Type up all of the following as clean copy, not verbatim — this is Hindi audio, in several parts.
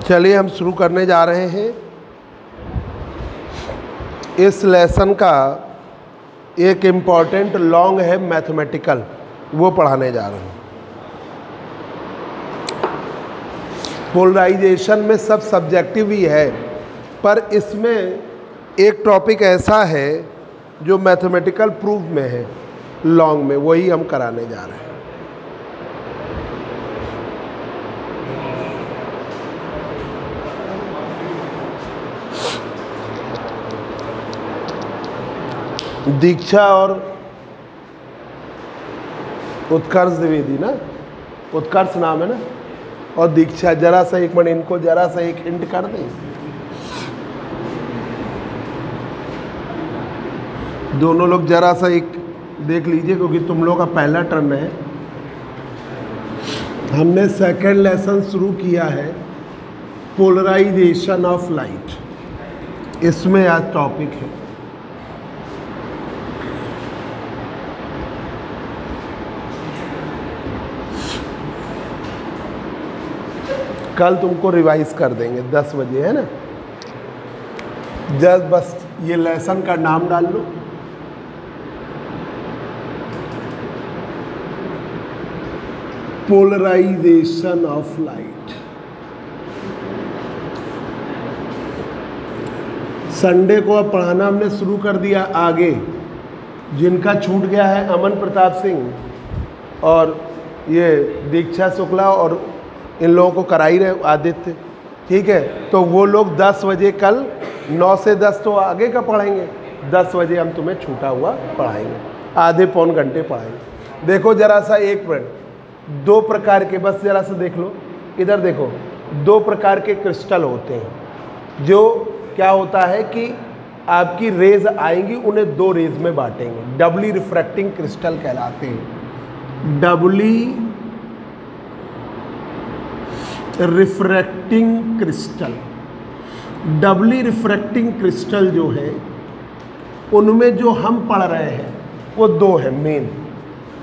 चलिए हम शुरू करने जा रहे हैं। इस लेसन का एक इम्पॉर्टेंट लॉन्ग है मैथमेटिकल, वो पढ़ाने जा रहे हैं। पोलराइजेशन में सब सब्जेक्टिव ही है, पर इसमें एक टॉपिक ऐसा है जो मैथमेटिकल प्रूफ में है लॉन्ग में, वही हम कराने जा रहे हैं। दीक्षा और उत्कर्ष द्विवेदी ना, उत्कर्ष नाम है ना, और दीक्षा। जरा सा एक मिनट इनको जरा सा एक हिंट कर दें। दोनों लोग जरा सा एक देख लीजिए, क्योंकि तुम लोग का पहला टर्न है। हमने सेकंड लेसन शुरू किया है पोलराइजेशन ऑफ लाइट, इसमें आज टॉपिक है। कल तुमको रिवाइज कर देंगे 10 बजे, है ना। जस्ट बस ये लेसन का नाम डाल लो। Polarization of light. संडे को अब पढ़ाना हमने शुरू कर दिया आगे। जिनका छूट गया है अमन प्रताप सिंह और ये दीक्षा शुक्ला, और इन लोगों को करा ही रहे आदित्य, ठीक है। तो वो लोग 10 बजे कल 9 से 10 तो आगे का पढ़ाएंगे, 10 बजे हम तुम्हें छूटा हुआ पढ़ाएंगे, आधे पौन घंटे पढ़ाएंगे। देखो जरा सा एक मिनट, 2 प्रकार के, बस जरा सा देख लो इधर देखो, 2 प्रकार के क्रिस्टल होते हैं। जो क्या होता है कि आपकी रेज आएंगी, उन्हें 2 रेज में बांटेंगे, डबली रिफ्रैक्टिंग क्रिस्टल कहलाते हैं। डबली रिफ्रैक्टिंग क्रिस्टल, डबली रिफ्रैक्टिंग क्रिस्टल जो है, उनमें जो हम पढ़ रहे हैं वो 2 है मेन।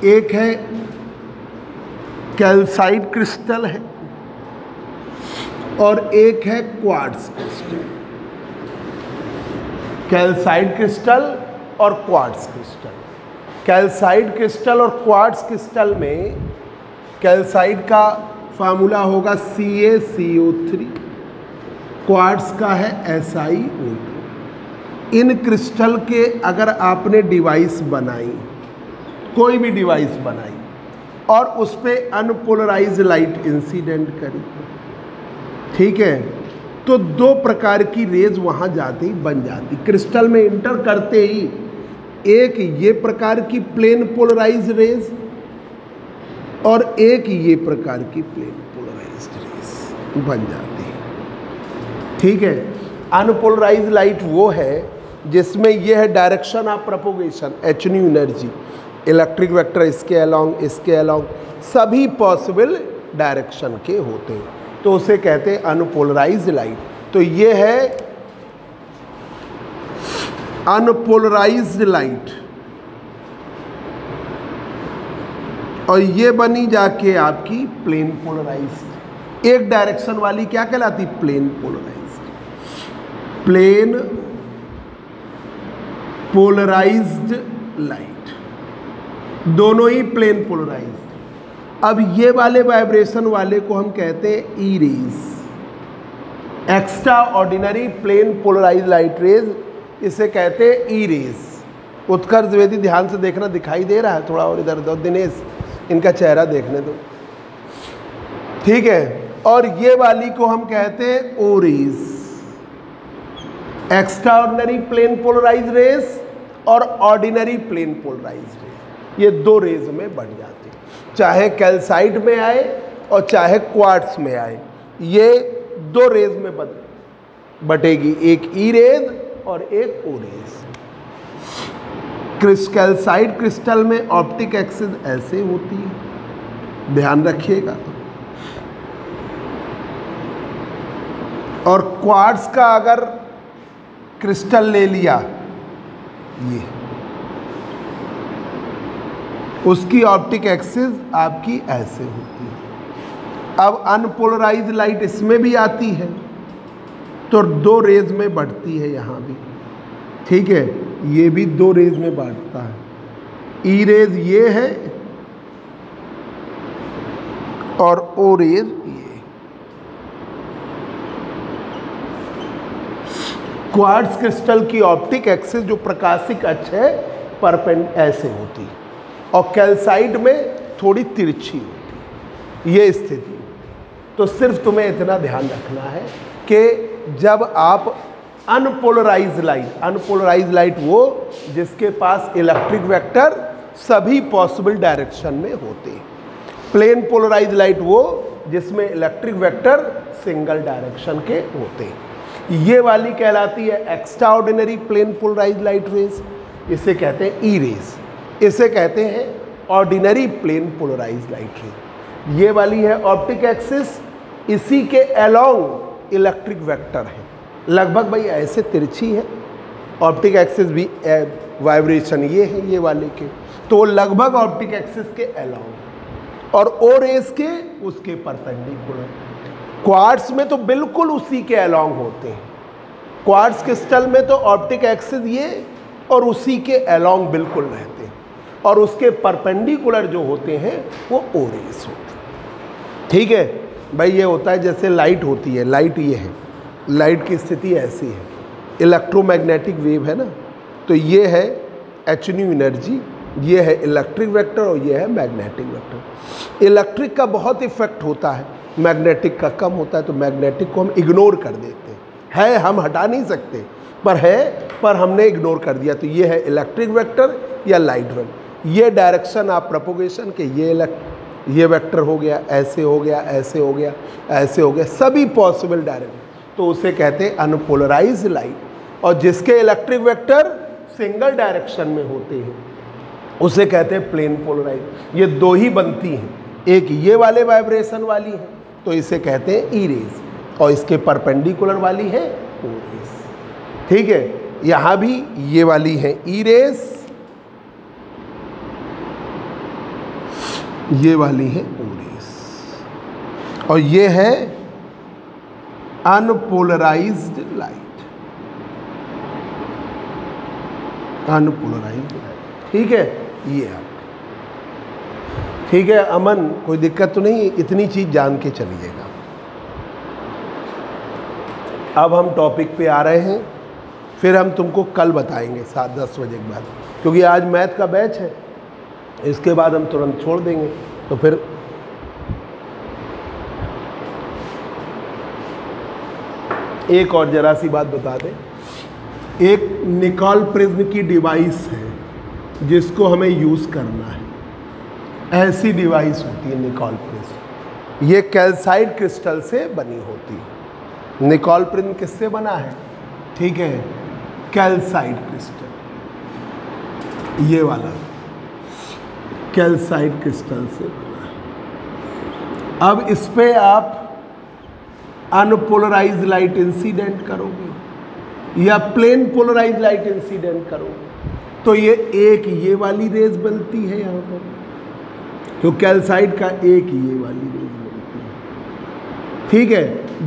एक है कैल्साइट क्रिस्टल है, और एक है क्वार्ट्ज क्रिस्टल। कैल्साइट क्रिस्टल और क्वार्ट्ज क्रिस्टल। कैल्साइट क्रिस्टल और क्वार्ट्ज क्रिस्टल में कैल्साइट का फार्मूला होगा CaCO3, क्वार्ट्ज का है SiO2। इन क्रिस्टल के अगर आपने डिवाइस बनाई, कोई भी डिवाइस बनाई, और उस पर अनपोलराइज लाइट इंसिडेंट करी, ठीक है, तो 2 प्रकार की रेज वहाँ जाती बन जाती क्रिस्टल में इंटर करते ही। एक ये प्रकार की प्लेन पोलराइज रेज, और एक ये प्रकार की प्लेन पोलराइज्ड रेज बन जाती है, ठीक है। अनपोलराइज्ड लाइट वो है जिसमें ये है direction of propagation, h new energy, electric vector इसके अलोंग सभी पॉसिबल डायरेक्शन के होते हैं, तो उसे कहते हैं अनपोलराइज्ड लाइट। तो ये है अनपोलराइज्ड लाइट, और ये बनी जाके आपकी प्लेन पोलराइज्ड। एक डायरेक्शन वाली क्या कहलाती? Plane polarized. Plane polarized light, दोनों ही प्लेन पोलराइज्ड। अब ये वाले वाइब्रेशन वाले को हम कहते हैं E rays, extraordinary plane polarized light rays, इसे कहते हैं ई रेज। उत्कर्ष द्विवेदी ध्यान से देखना, दिखाई दे रहा है थोड़ा और इधर उधर, दिनेश इनका चेहरा देखने दो, ठीक है। और ये वाली को हम कहते हैं O rays, extraordinary plane polarize rays और ऑर्डिनरी प्लेन पोलराइज रेज, ये 2 रेज में बढ़ जाती है, चाहे कैल्साइट में आए और चाहे क्वार्ट्ज में आए, ये 2 रेज में बटेगी, एक ई रेज और एक ओ रेज। कैल्साइट क्रिस्टल में ऑप्टिक एक्सिस ऐसे होती है, ध्यान रखिएगा। और क्वार्ट्ज का अगर क्रिस्टल ले लिया, ये उसकी ऑप्टिक एक्सिस आपकी ऐसे होती है। अब अनपोलराइज लाइट इसमें भी आती है तो 2 रेज में बढ़ती है यहाँ भी, ठीक है, ये भी 2 रेज में बांटता है। ई रेज ये है और ओ रेज ये। क्वार्ट्ज क्रिस्टल की ऑप्टिक एक्सिस जो प्रकाशिक अक्ष है ऐसे होती है और कैल्साइट में थोड़ी तिरछी होती है, ये स्थिति। तो सिर्फ तुम्हें इतना ध्यान रखना है कि जब आप अनपोलराइज लाइट वो जिसके पास इलेक्ट्रिक वेक्टर सभी पॉसिबल डायरेक्शन में होते हैं, प्लेन पोलराइज लाइट वो जिसमें इलेक्ट्रिक वेक्टर सिंगल डायरेक्शन के होते हैं, ये वाली कहलाती है extraordinary plane polarize light rays, इसे कहते हैं ई रेज। इसे कहते हैं ordinary plane polarize light rays. ये वाली है ऑप्टिक एक्सिस, इसी के अलोंग इलेक्ट्रिक वेक्टर है, लगभग भाई ऐसे तिरछी है। ऑप्टिक एक्सिस भी वाइब्रेशन ये है ये वाले के, तो लगभग ऑप्टिक एक्सिस के अलोंग, और ओ रेज के उसके परपेंडिकुलर। क्वार्ट्ज में तो बिल्कुल उसी के अलोंग होते हैं। क्वार्ट्ज क्रिस्टल में तो ऑप्टिक एक्सिस ये और उसी के अलोंग बिल्कुल रहते हैं, और उसके परपेंडिकुलर जो होते हैं वो ओ रेज होते हैं, ठीक है भाई। ये होता है जैसे लाइट होती है, लाइट ये है, लाइट की स्थिति ऐसी है, इलेक्ट्रोमैग्नेटिक वेव है ना, तो ये है एच न्यू एनर्जी, ये है इलेक्ट्रिक वेक्टर और ये है मैग्नेटिक वेक्टर। इलेक्ट्रिक का बहुत इफेक्ट होता है, मैग्नेटिक का कम होता है, तो मैग्नेटिक को हम इग्नोर कर देते हैं, है हम हटा नहीं सकते पर है, पर हमने इग्नोर कर दिया। तो ये है इलेक्ट्रिक वेक्टर या लाइट वेक्टर। ये डायरेक्शन ऑफ प्रोपोगेशन के ये वेक्टर हो गया, ऐसे हो गया, ऐसे हो गया, ऐसे हो गया, सभी पॉसिबल डायरेक्शन, तो उसे कहते हैं अनपोलराइज लाइट। और जिसके इलेक्ट्रिक वेक्टर सिंगल डायरेक्शन में होते हैं उसे कहते हैं प्लेन पोलराइज। ये 2 ही बनती हैं, एक ये वाले वाइब्रेशन वाली है तो इसे कहते हैं ई रेज, और इसके परपेंडिकुलर वाली है ओ रेज, ठीक है। यहाँ भी ये वाली है ई रेज, ये वाली है ओ रेज, और ये है अनपोलराइज्ड लाइट, अनपोलराइज्ड लाइट, ठीक है। ये आप ठीक है अमन, कोई दिक्कत तो नहीं, इतनी चीज जान के चलिएगा। अब हम टॉपिक पे आ रहे हैं, फिर हम तुमको कल बताएंगे 7-10 बजे के बाद, क्योंकि आज मैथ का बैच है, इसके बाद हम तुरंत छोड़ देंगे। तो फिर एक और जरा सी बात बता दें, एक निकॉल प्रिज्म की डिवाइस है जिसको हमें यूज़ करना है। ऐसी डिवाइस होती है निकॉल प्रिज्म, ये कैल्साइट क्रिस्टल से बनी होती है। निकॉल प्रिज्म किससे बना है, ठीक है, कैल्साइट क्रिस्टल, ये वाला कैल्साइट क्रिस्टल से बना है। अब इस पे आप अनपोलराइज लाइट इंसिडेंट करोगे या प्लेन पोलराइज लाइट इंसिडेंट करोगे, तो ये वाली रेज बनती है यहाँ पर, तो कैल्साइट का एक ये वाली रेज बनती है, ठीक है।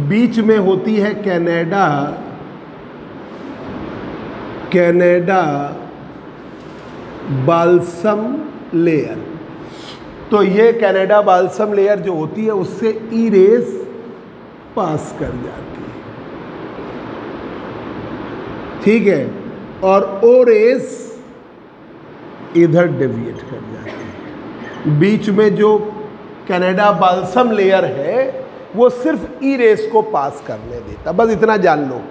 बीच में होती है कैनेडा बाल्सम लेयर, तो ये कैनेडा बाल्सम लेयर जो होती है उससे ई रेज पास कर जाती है, ठीक है, और ओ रेज इधर डेविएट कर जाती है। बीच में जो कैनेडा बाल्सम लेयर है वो सिर्फ ई रेज को पास करने देता, बस इतना जान लो,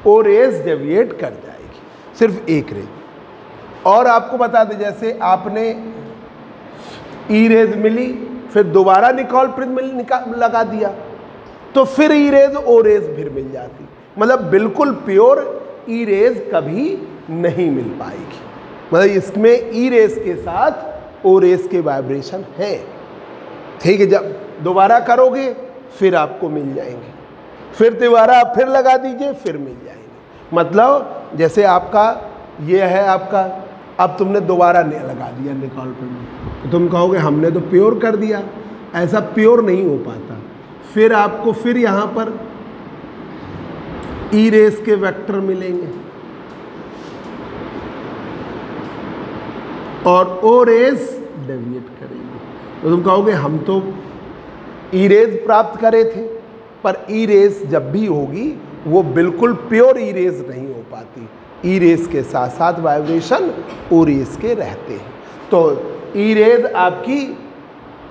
ओ रेज डेविएट कर जाएगी, सिर्फ एक रेज। और आपको बता दें, जैसे आपने ई रेज मिली, फिर दोबारा निकॉल प्रिज्म लगा दिया, तो फिर ई रेज ओ रेज फिर मिल जाती, मतलब बिल्कुल प्योर ई रेज कभी नहीं मिल पाएगी, मतलब इसमें ई रेज के साथ ओ रेज के वाइब्रेशन है, ठीक है। जब दोबारा करोगे फिर आपको मिल जाएंगे, फिर दोबारा फिर लगा दीजिए फिर मिल जाएंगे। मतलब जैसे आपका ये है आपका, अब तुमने दोबारा लगा दिया निकॉल प्रिज्म, तो तुम कहोगे हमने तो प्योर कर दिया, ऐसा प्योर नहीं हो पाता। फिर आपको फिर यहाँ पर ई रेस के वेक्टर मिलेंगे और ओ रेस डेविएट करेंगे। तो तुम कहोगे हम तो ई रेस प्राप्त करे थे, पर ई रेस जब भी होगी वो बिल्कुल प्योर ई रेस नहीं हो पाती। ई रेस के साथ साथ वाइब्रेशन ओ रेस के रहते हैं। तो ई रेस आपकी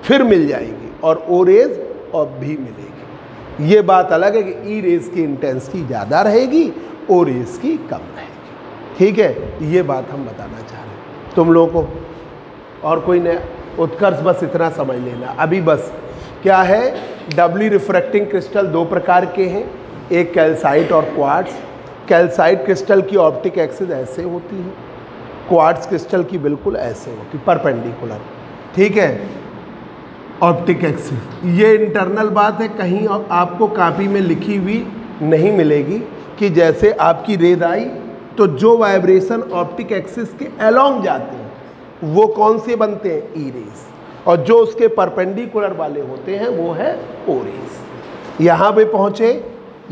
फिर मिल जाएगी और ओ रेस और भी मिलेगी। ये बात अलग है कि ई रेस की इंटेंसिटी ज़्यादा रहेगी, ओ रेस की कम रहेगी। ठीक है, ये बात हम बताना चाह रहे हैं तुम लोगों को। और कोई नया उत्कर्ष, बस इतना समझ लेना अभी। बस क्या है, डबली रिफ्रैक्टिंग क्रिस्टल दो प्रकार के हैं, एक कैल्साइट और क्वार्ट्ज। कैल्साइट क्रिस्टल की ऑप्टिक एक्सिस ऐसे होती है, क्वार्ट्ज क्रिस्टल की बिल्कुल ऐसे होती, परपेंडिकुलर। ठीक है, ऑप्टिक एक्सिस। ये इंटरनल बात है, कहीं आपको कॉपी में लिखी हुई नहीं मिलेगी कि जैसे आपकी रेज आई तो जो वाइब्रेशन ऑप्टिक एक्सिस के अलोंग जाते हैं वो कौन से बनते हैं, ई रेस, और जो उसके परपेंडिकुलर वाले होते हैं वो है ओ रेस। यहाँ पे पहुँचे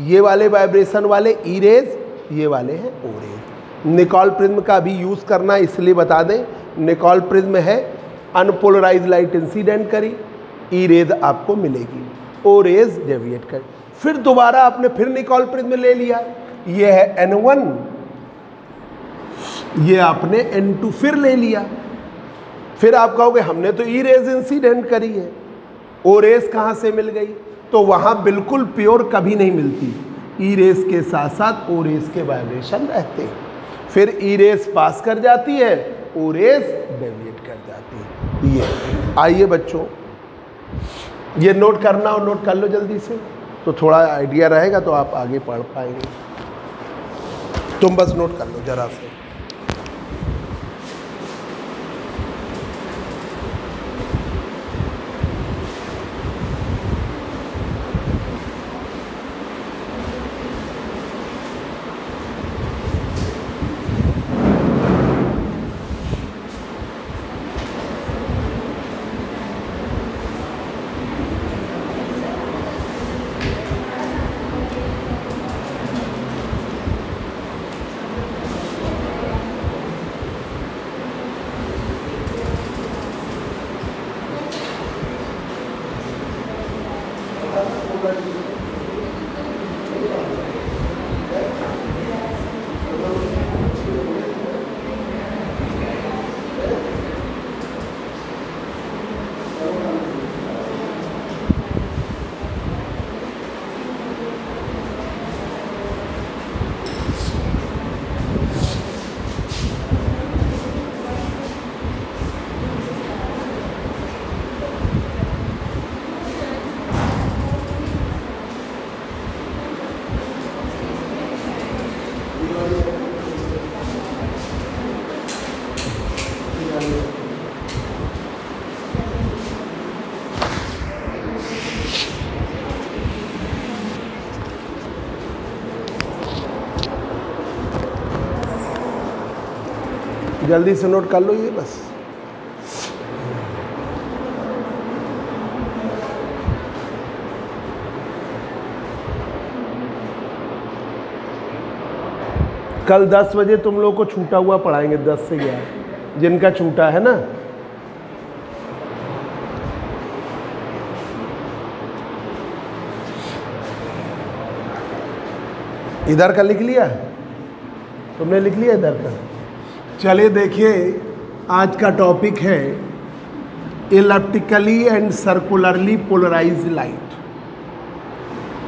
ये वाले वाइब्रेशन वाले ई रेस, ये वाले हैं ओ रेस। निकोल प्रिज्म का भी यूज़ करना इसलिए बता दें, निकोल प्रिज्म है अनपोलराइज लाइट इंसिडेंट करी, ई रेज आपको मिलेगी, ओ रेज डेविएट कर। फिर दोबारा आपने फिर निकोल प्रिज्म ले लिया, ये है N1, ये आपने N2 फिर ले लिया। फिर आप कहोगे हमने तो ई रेज इंसिडेंट करी है, ओ रेज कहाँ से मिल गई? तो वहाँ बिल्कुल प्योर कभी नहीं मिलती, ई रेज के साथ साथ ओ रेज के वाइब्रेशन रहते हैं। फिर ई रेज पास कर जाती है, ओ रेज डेविएट कर जाती है। ये आइए बच्चों, ये नोट करना और नोट कर लो जल्दी से, तो थोड़ा आइडिया रहेगा तो आप आगे पढ़ पाएंगे। तुम बस नोट कर लो जरा से। जल्दी से नोट कर लो ये बस। कल 10 बजे तुम लोग को छूटा हुआ पढ़ाएंगे, 10 से 11 जिनका छूटा है ना। इधर का लिख लिया, तुमने लिख लिया इधर का? चलिए देखिए, आज का टॉपिक है elliptically and circularly polarized light.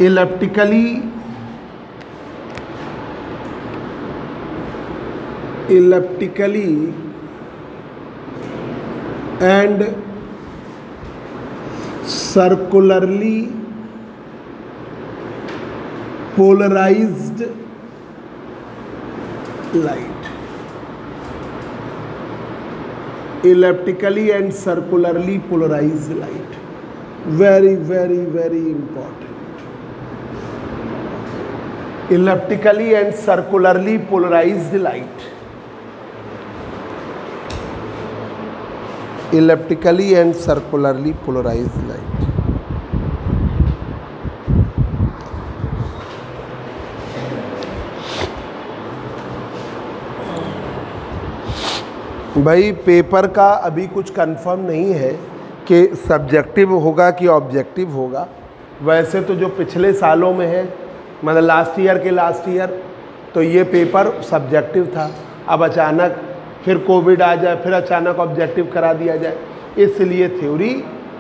Elliptically and circularly polarized light. Elliptically and circularly polarized light, very very very important. Elliptically and circularly polarized light, elliptically and circularly polarized light. भाई पेपर का अभी कुछ कंफर्म नहीं है कि सब्जेक्टिव होगा कि ऑब्जेक्टिव होगा। वैसे तो जो पिछले सालों में है, मतलब लास्ट ईयर तो ये पेपर सब्जेक्टिव था। अब अचानक फिर कोविड आ जाए, फिर अचानक ऑब्जेक्टिव करा दिया जाए, इसलिए थ्योरी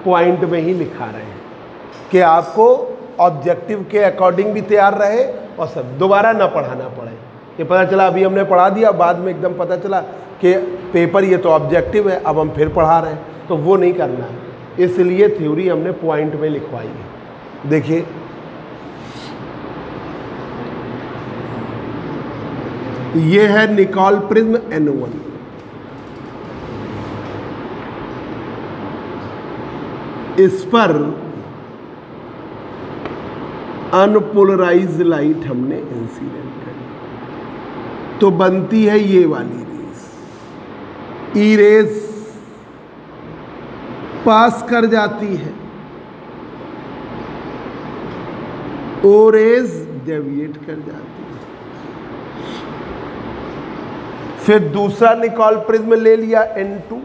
पॉइंट में ही लिखा रहे हैं कि आपको ऑब्जेक्टिव के अकॉर्डिंग भी तैयार रहे और सब दोबारा ना पढ़ाना पड़े। कि पता चला अभी हमने पढ़ा दिया, बाद में एकदम पता चला कि पेपर ये तो ऑब्जेक्टिव है, अब हम फिर पढ़ा रहे हैं, तो वो नहीं करना है। इसलिए थ्योरी हमने पॉइंट में लिखवाई है। देखिए ये है निकोल प्रिज्म N1। इस पर अनपोलराइज्ड लाइट हमने इंसिडेंट करी तो बनती है ये वाली रेस। ई रेस पास कर जाती है, ओ रेस डेविएट कर जाती है। फिर दूसरा निकोल प्रिज्म ले लिया N2,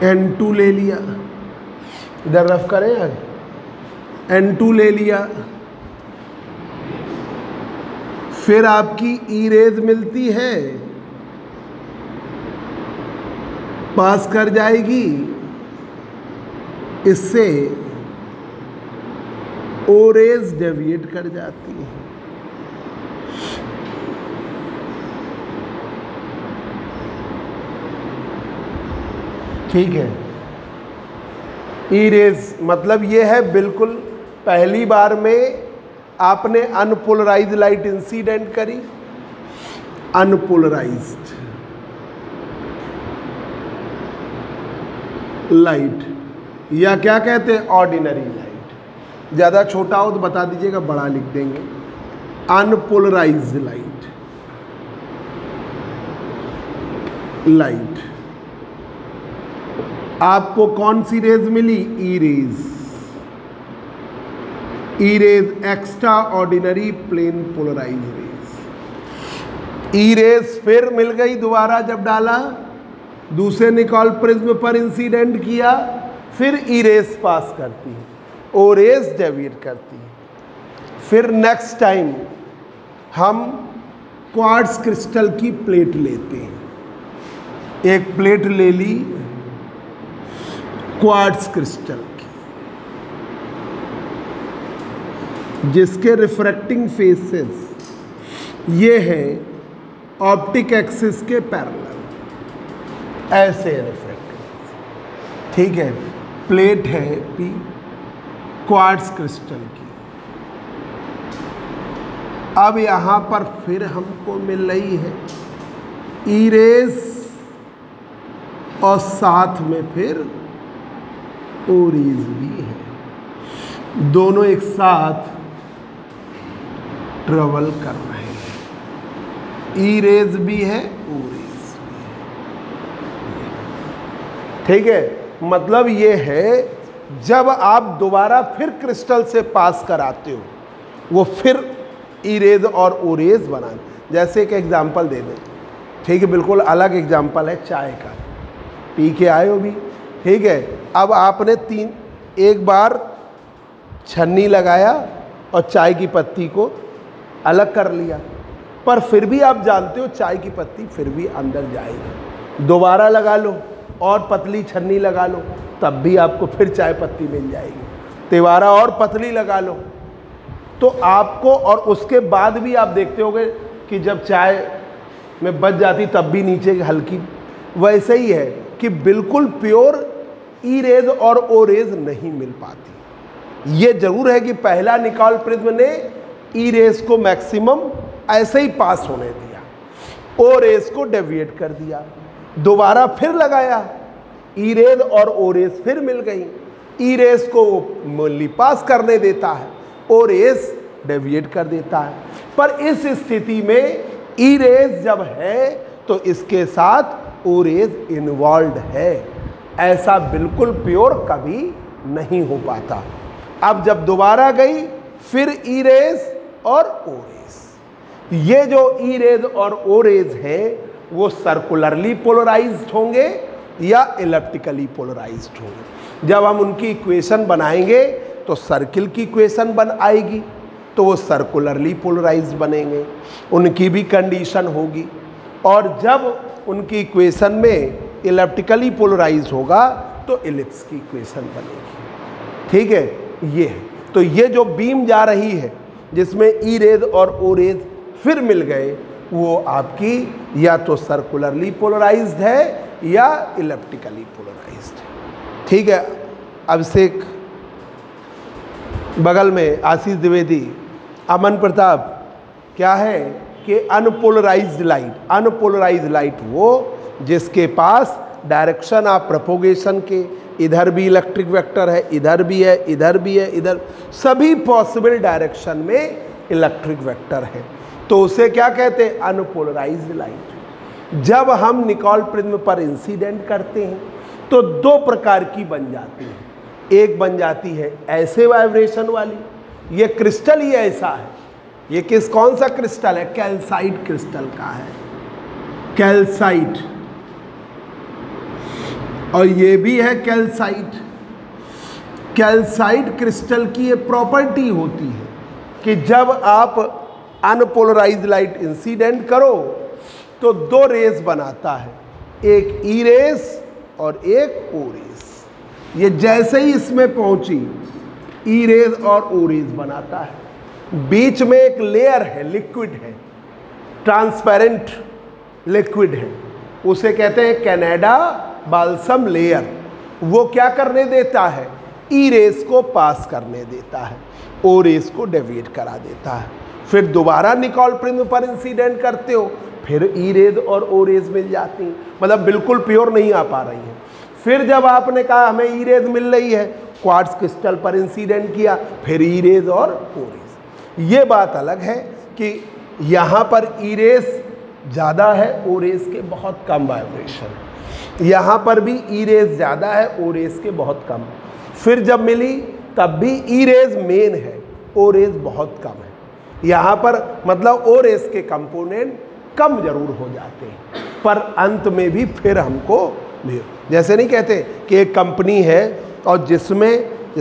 N2 ले लिया, इधर रफ करें आगे, N2 ले लिया। फिर आपकी ई रेज मिलती है, पास कर जाएगी इससे, ओ रेज डेविएट कर जाती है। ठीक है, ई रेज मतलब ये है बिल्कुल पहली बार में आपने अनपोलराइज्ड लाइट इंसिडेंट करी, अनपोलराइज्ड लाइट या क्या कहते हैं ऑर्डिनरी लाइट। ज़्यादा छोटा हो तो बता दीजिएगा, बड़ा लिख देंगे। अनपोलराइज्ड लाइट आपको कौन सी रेज मिली? E rays. E rays extraordinary plane polarize rays. E rays फिर मिल गई दोबारा, जब डाला दूसरे निकोल प्रिज्म पर इंसिडेंट किया, फिर ई रेज पास करती है, ओ रेज डेविएट करती है। फिर नेक्स्ट टाइम हम क्वार्ट्ज क्रिस्टल की प्लेट लेते हैं। एक प्लेट ले ली क्वार्ट्ज क्रिस्टल की, जिसके रिफ्रैक्टिंग फेसेस ये हैं ऑप्टिक एक्सिस के पैरेलल, ऐसे रिफ्रैक्टिव। ठीक है, प्लेट है पी क्वार्ट्ज क्रिस्टल की। अब यहां पर फिर हमको मिल रही है ई रेज और साथ में फिर ओ रेज भी है, दोनों एक साथ ट्रेवल कर रहे हैं। ई रेज भी है, ओ रेज भी है। ठीक है, मतलब ये है जब आप दोबारा फिर क्रिस्टल से पास कराते हो, वो फिर ई रेज और ओ रेज बनाए। जैसे एक एग्जांपल दे दें, ठीक है, बिल्कुल अलग एग्जांपल है चाय का, पी के आए हो भी, ठीक है। अब आपने एक बार छन्नी लगाया और चाय की पत्ती को अलग कर लिया, पर फिर भी आप जानते हो चाय की पत्ती फिर भी अंदर जाएगी। दोबारा लगा लो और पतली छन्नी लगा लो, तब भी आपको फिर चाय पत्ती मिल जाएगी। दोबारा और पतली लगा लो तो आपको, और उसके बाद भी आप देखते होगे कि जब चाय में बच जाती तब भी नीचे हल्की। वैसे ही है कि बिल्कुल प्योर ई रेज और ओ रेज नहीं मिल पाती। ये जरूर है कि पहला निकोल प्रिज्म ने ई रेज को मैक्सिमम ऐसे ही पास होने दिया, ओ रेज को डेविएट कर दिया, दोबारा फिर लगाया, ई रेज और ओ रेज फिर मिल गई। ई रेज को मूल्य पास करने देता है, ओ रेज डेविएट कर देता है। पर इस स्थिति में ई रेज जब है तो इसके साथ ओ रेज इन्वॉल्व है। ऐसा बिल्कुल प्योर कभी नहीं हो पाता। अब जब दोबारा गई फिर ई रेज और ओ रेज, ये जो ई रेज और ओ रेज है वो सर्कुलरली पोलराइज्ड होंगे या इलेप्टिकली पोलराइज्ड होंगे। जब हम उनकी इक्वेशन बनाएंगे तो सर्किल की इक्वेशन बन आएगी तो वो सर्कुलरली पोलराइज्ड बनेंगे, उनकी भी कंडीशन होगी। और जब उनकी इक्वेशन में इलेप्टिकली पोलराइज्ड होगा तो इलिप्स की इक्वेशन बनेगी। ठीक है, ये है। तो ये जो बीम जा रही है जिसमें ई रेज और ओ रेज फिर मिल गए, वो आपकी या तो सर्कुलरली पोलराइज्ड है या इलेप्टिकली पोलराइज्ड है। ठीक है। अभिषेक बगल में, आशीष द्विवेदी, अमन प्रताप, क्या है कि अनपोलराइज्ड लाइट, अनपोलराइज्ड लाइट वो जिसके पास डायरेक्शन ऑफ प्रोपोगेशन के इधर भी इलेक्ट्रिक वेक्टर है, इधर भी है, इधर भी है, इधर सभी पॉसिबल डायरेक्शन में इलेक्ट्रिक वेक्टर है, तो उसे क्या कहते हैं? Unpolarised light. जब हम निकोल प्रिज्म पर इंसिडेंट करते हैं तो दो प्रकार की बन जाती है। एक बन जाती है ऐसे वाइब्रेशन वाली, ये क्रिस्टल ही ऐसा है। ये कौन सा क्रिस्टल है? कैल्साइट क्रिस्टल का है, कैल्साइट। और ये भी है कैल्साइट। कैल्साइट क्रिस्टल की ये प्रॉपर्टी होती है कि जब आप अनपोलराइज्ड लाइट इंसिडेंट करो तो दो रेज बनाता है, एक ई रेज और एक ओ रेज। ये जैसे ही इसमें पहुंची ई रेज और ओ रेज बनाता है। बीच में एक लेयर है, लिक्विड है, ट्रांसपेरेंट लिक्विड है, उसे कहते हैं कनाडा बाल्सम लेयर। वो क्या करने देता है? ई रेज को पास करने देता है, ओ रेज को डेविएट करा देता है। फिर दोबारा निकोल प्रिज्म पर इंसिडेंट करते हो, फिर ई रेज और ओ रेज मिल जाती हैं, मतलब बिल्कुल प्योर नहीं आ पा रही हैं। फिर जब आपने कहा हमें ई रेज मिल रही है, क्वार्ट्ज क्रिस्टल पर इंसिडेंट किया, फिर ई रेज और ओ रेज। ये बात अलग है कि यहाँ पर ई रेज ज़्यादा है, ओ रेज के बहुत कम वाइब्रेशन। यहाँ पर भी ई रेज ज़्यादा है, ओ रेज के बहुत कम। फिर जब मिली तब भी ई रेज मेन है, ओ रेज बहुत कम है। यहाँ पर मतलब ओ रेज के कंपोनेंट कम जरूर हो जाते हैं, पर अंत में भी फिर हमको जैसे नहीं कहते कि एक कंपनी है और जिसमें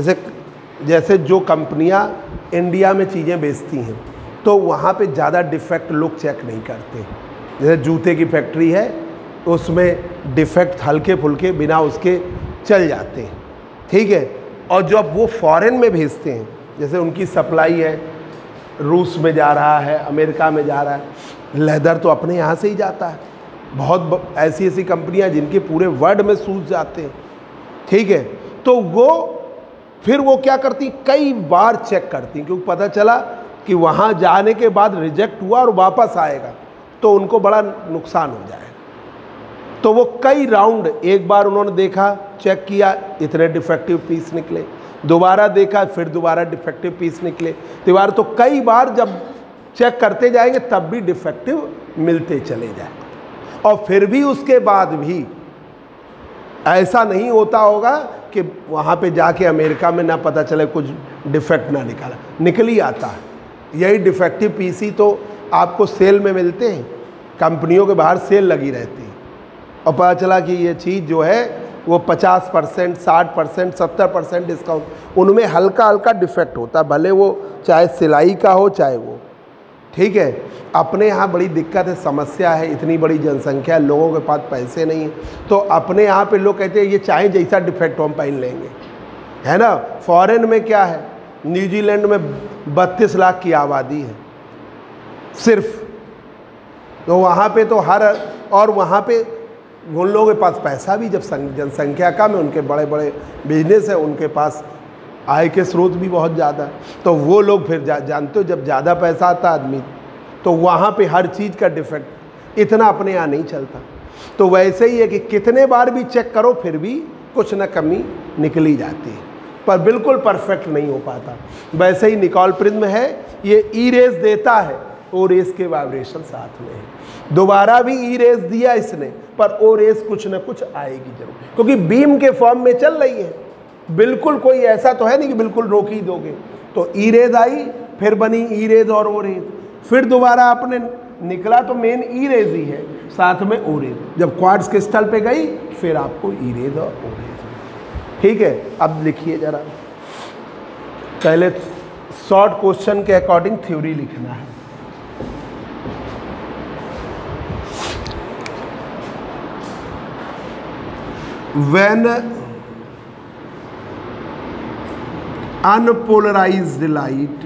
जैसे जो कंपनियां इंडिया में चीज़ें बेचती हैं तो वहाँ पे ज़्यादा डिफेक्ट लोग चेक नहीं करते। जैसे जूते की फैक्ट्री है, उसमें डिफेक्ट हल्के फुल्के बिना उसके चल जाते हैं, ठीक है। और जब वो फॉरेन में भेजते हैं, जैसे उनकी सप्लाई है, रूस में जा रहा है, अमेरिका में जा रहा है, लेदर तो अपने यहाँ से ही जाता है। बहुत ऐसी ऐसी कंपनियां जिनके पूरे वर्ल्ड में शूज़ जाते हैं, ठीक है। तो फिर वो क्या करती, कई बार चेक करती, क्योंकि पता चला कि वहाँ जाने के बाद रिजेक्ट हुआ और वापस आएगा तो उनको बड़ा नुकसान हो जाएगा। तो वो कई राउंड, एक बार उन्होंने देखा, चेक किया, इतने डिफेक्टिव पीस निकले, दोबारा देखा, फिर दोबारा डिफेक्टिव पीस निकले, दोबारा। तो कई बार जब चेक करते जाएंगे तब भी डिफेक्टिव मिलते चले जाएंगे। और फिर भी उसके बाद भी ऐसा नहीं होता होगा कि वहाँ पे जाके अमेरिका में ना पता चले कुछ डिफेक्ट ना निकाला, निकल ही आता है। यही डिफेक्टिव पीसी तो आपको सेल में मिलते हैं, कंपनियों के बाहर सेल लगी रहती है, और पता चला कि ये चीज़ जो है वो 50%, 60%, 70% डिस्काउंट, उनमें हल्का हल्का डिफेक्ट होता है, भले वो चाहे सिलाई का हो चाहे वो, ठीक है। अपने यहाँ बड़ी दिक्कत है, समस्या है, इतनी बड़ी जनसंख्या है, लोगों के पास पैसे नहीं है, तो अपने यहाँ पे लोग कहते हैं ये चाहे जैसा डिफेक्ट हम पहन लेंगे, है ना। फॉरेन में क्या है, न्यूजीलैंड में 32 लाख की आबादी है सिर्फ, तो वहाँ पे तो और वहाँ पे उन लोगों के पास पैसा भी, जब जनसंख्या कम है, उनके बड़े बड़े बिजनेस है, उनके पास आय के स्रोत भी बहुत ज़्यादा, तो वो लोग फिर जानते हो जब ज़्यादा पैसा आता आदमी तो वहाँ पे हर चीज़ का डिफेक्ट, इतना अपने यहाँ नहीं चलता। तो वैसे ही है कि कितने बार भी चेक करो फिर भी कुछ ना कमी निकली जाती है, पर बिल्कुल परफेक्ट नहीं हो पाता। वैसे ही निकोल प्रिज्म है, ये ई रेज देता है, ओ रेस के वाइब्रेशन साथ में है। दोबारा भी ई रेस दिया इसने, पर ओ रेस कुछ ना कुछ आएगी जरूर, क्योंकि बीम के फॉर्म में चल रही है। बिल्कुल कोई ऐसा तो है नहीं कि बिल्कुल रोक ही दोगे। तो ई रेज आई, फिर बनी ई रेज और ओ रेज, फिर दोबारा आपने निकला तो मेन ई रेज ही है, साथ में ओ रेज। जब क्वार्ट्ज क्रिस्टल पे गई फिर आपको ई रेज और ओ रेज। ठीक है, अब लिखिए जरा, पहले शॉर्ट क्वेश्चन के अकॉर्डिंग थ्योरी लिखना है। When unpolarized light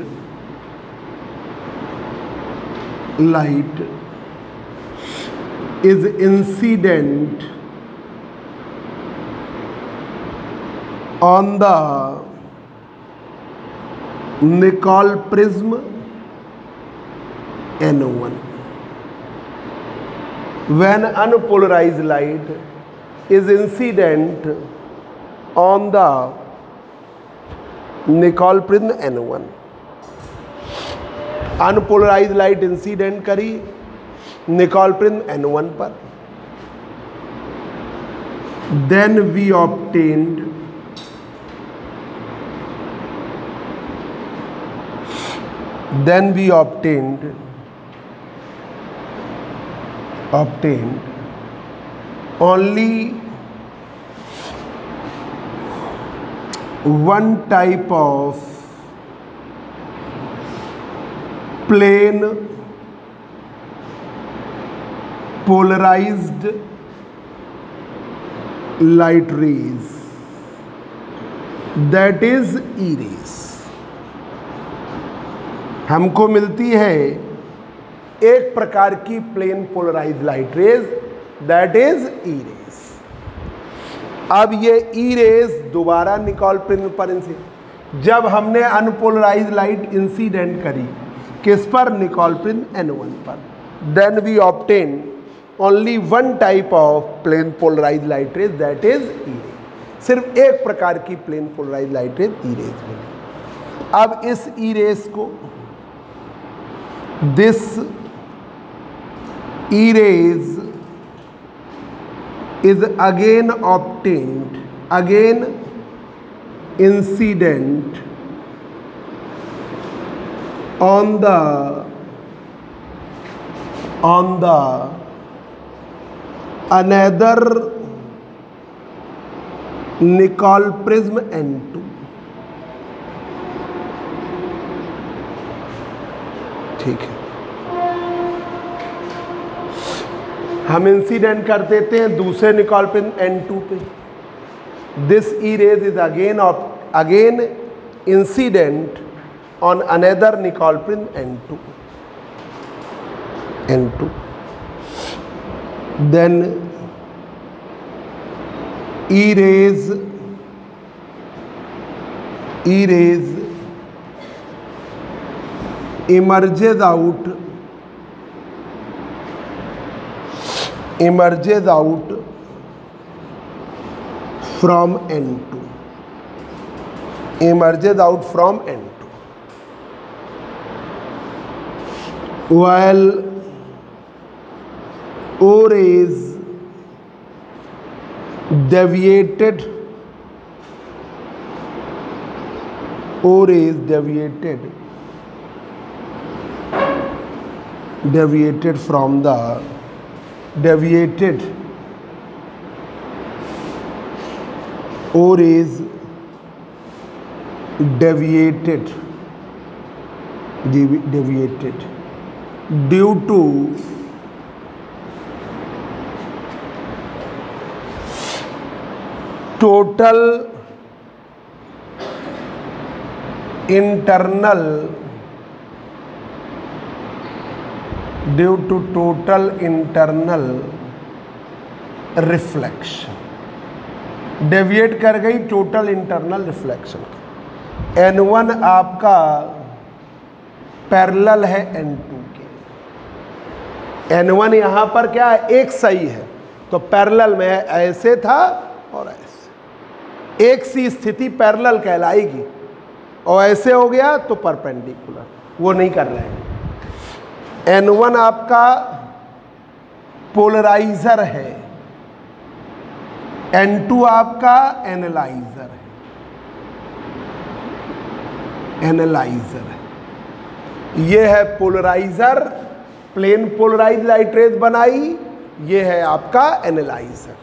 is incident on the Nicol prism N1. When unpolarized light is incident on the Nicol prism N1. Unpolarize light incident करी निकॉल प्रिज्म N1 पर, then we obtained only one type of plane polarized light rays, that is E rays. हमको मिलती है एक प्रकार की plane polarized light rays, that is E rays. अब ये ई रेज दोबारा निकॉल प्रिज्म पर इंसिडेंट, जब हमने अनपोलराइज्ड लाइट इंसिडेंट करी किस पर, निकॉल प्रिज्म N1 पर, then we obtain only one type of plane polarized light rays, that is E rays. सिर्फ एक प्रकार की plane polarized light rays E rays मिली। अब इस ई रेज को, this E rays is again obtained, again incident on the another Nicol prism N2. ठीक है, हम इंसिडेंट कर देते हैं दूसरे निकॉल प्रिज्म N2 पे। This E rays is again incident on another Nicol prism N2, then E rays emerges out from N2, while O rays deviated from the O rays deviated due to total internal reflection, deviate कर गई टोटल इंटरनल रिफ्लेक्शन। N1 आपका पैरेलल है N2 के। N1 यहाँ पर क्या है, एक सही है तो पैरेलल में है, ऐसे था और ऐसे, एक सी स्थिति पैरेलल कहलाएगी, और ऐसे हो गया तो परपेंडिकुलर, वो नहीं कर रहे हैं। N1 आपका पोलराइजर है, N2 आपका एनालाइजर है, एनालाइजर है। ये है polarizer, plane polarize light rays बनाई, ये है आपका एनालाइजर।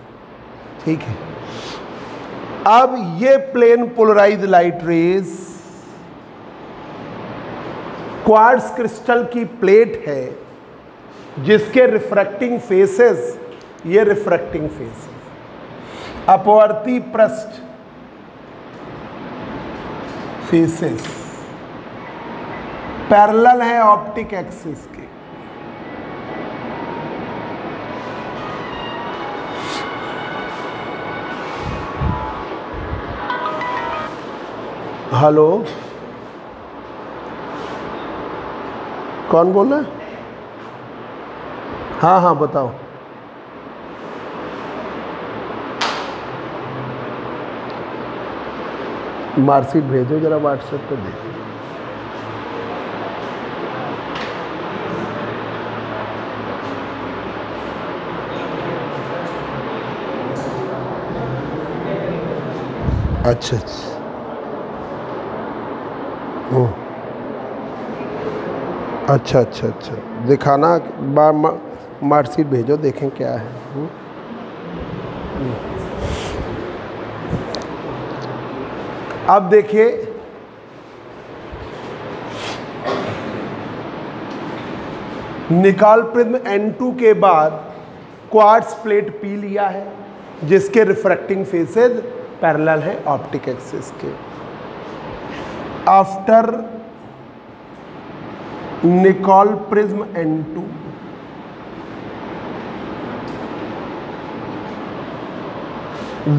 ठीक है, अब ये plane polarize light rays quartz crystal की प्लेट है जिसके रिफ्रैक्टिंग फेसेस, ये रिफ्रैक्टिंग फेसेस अपवर्ती पृष्ठ फेसेस पैरेलल है ऑप्टिक एक्सिस के। हेलो, कौन बोल रहा है? हाँ हाँ बताओ। मार्कशीट भेजो जरा व्हाट्सएप पे, देखो। अच्छा अच्छा, अच्छा अच्छा अच्छा, दिखाना, मार्कशीट भेजो, देखें क्या है। अब देखिए, निकाल प्रिज्म N2 के बाद क्वार्ट्ज प्लेट P लिया है जिसके रिफ्रैक्टिंग फेसेस पैरेलल है ऑप्टिक एक्सिस के। After Nicol prism N2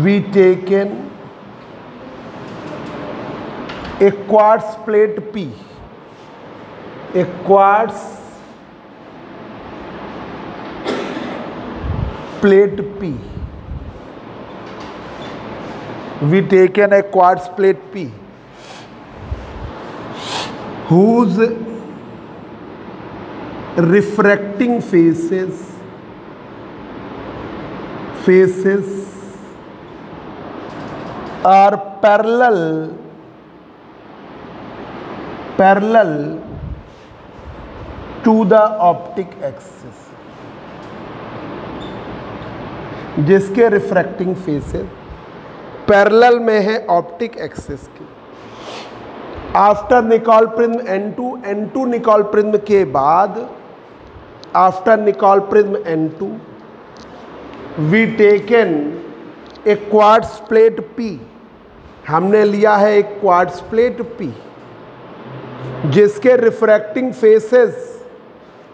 we taken a quartz plate P, a quartz plate P, we taken a quartz plate P whose refracting faces are parallel to the optic axis, जिसके रिफ्रैक्टिंग फेसेस पैरेलल में है ऑप्टिक एक्सिस के। After Nicol prism N2 Nicol prism के बाद, after Nicol prism N2 we taken a quartz plate P, हमने लिया है एक क्वार्ट्ज प्लेट P जिसके रिफ्रैक्टिंग फेसेस,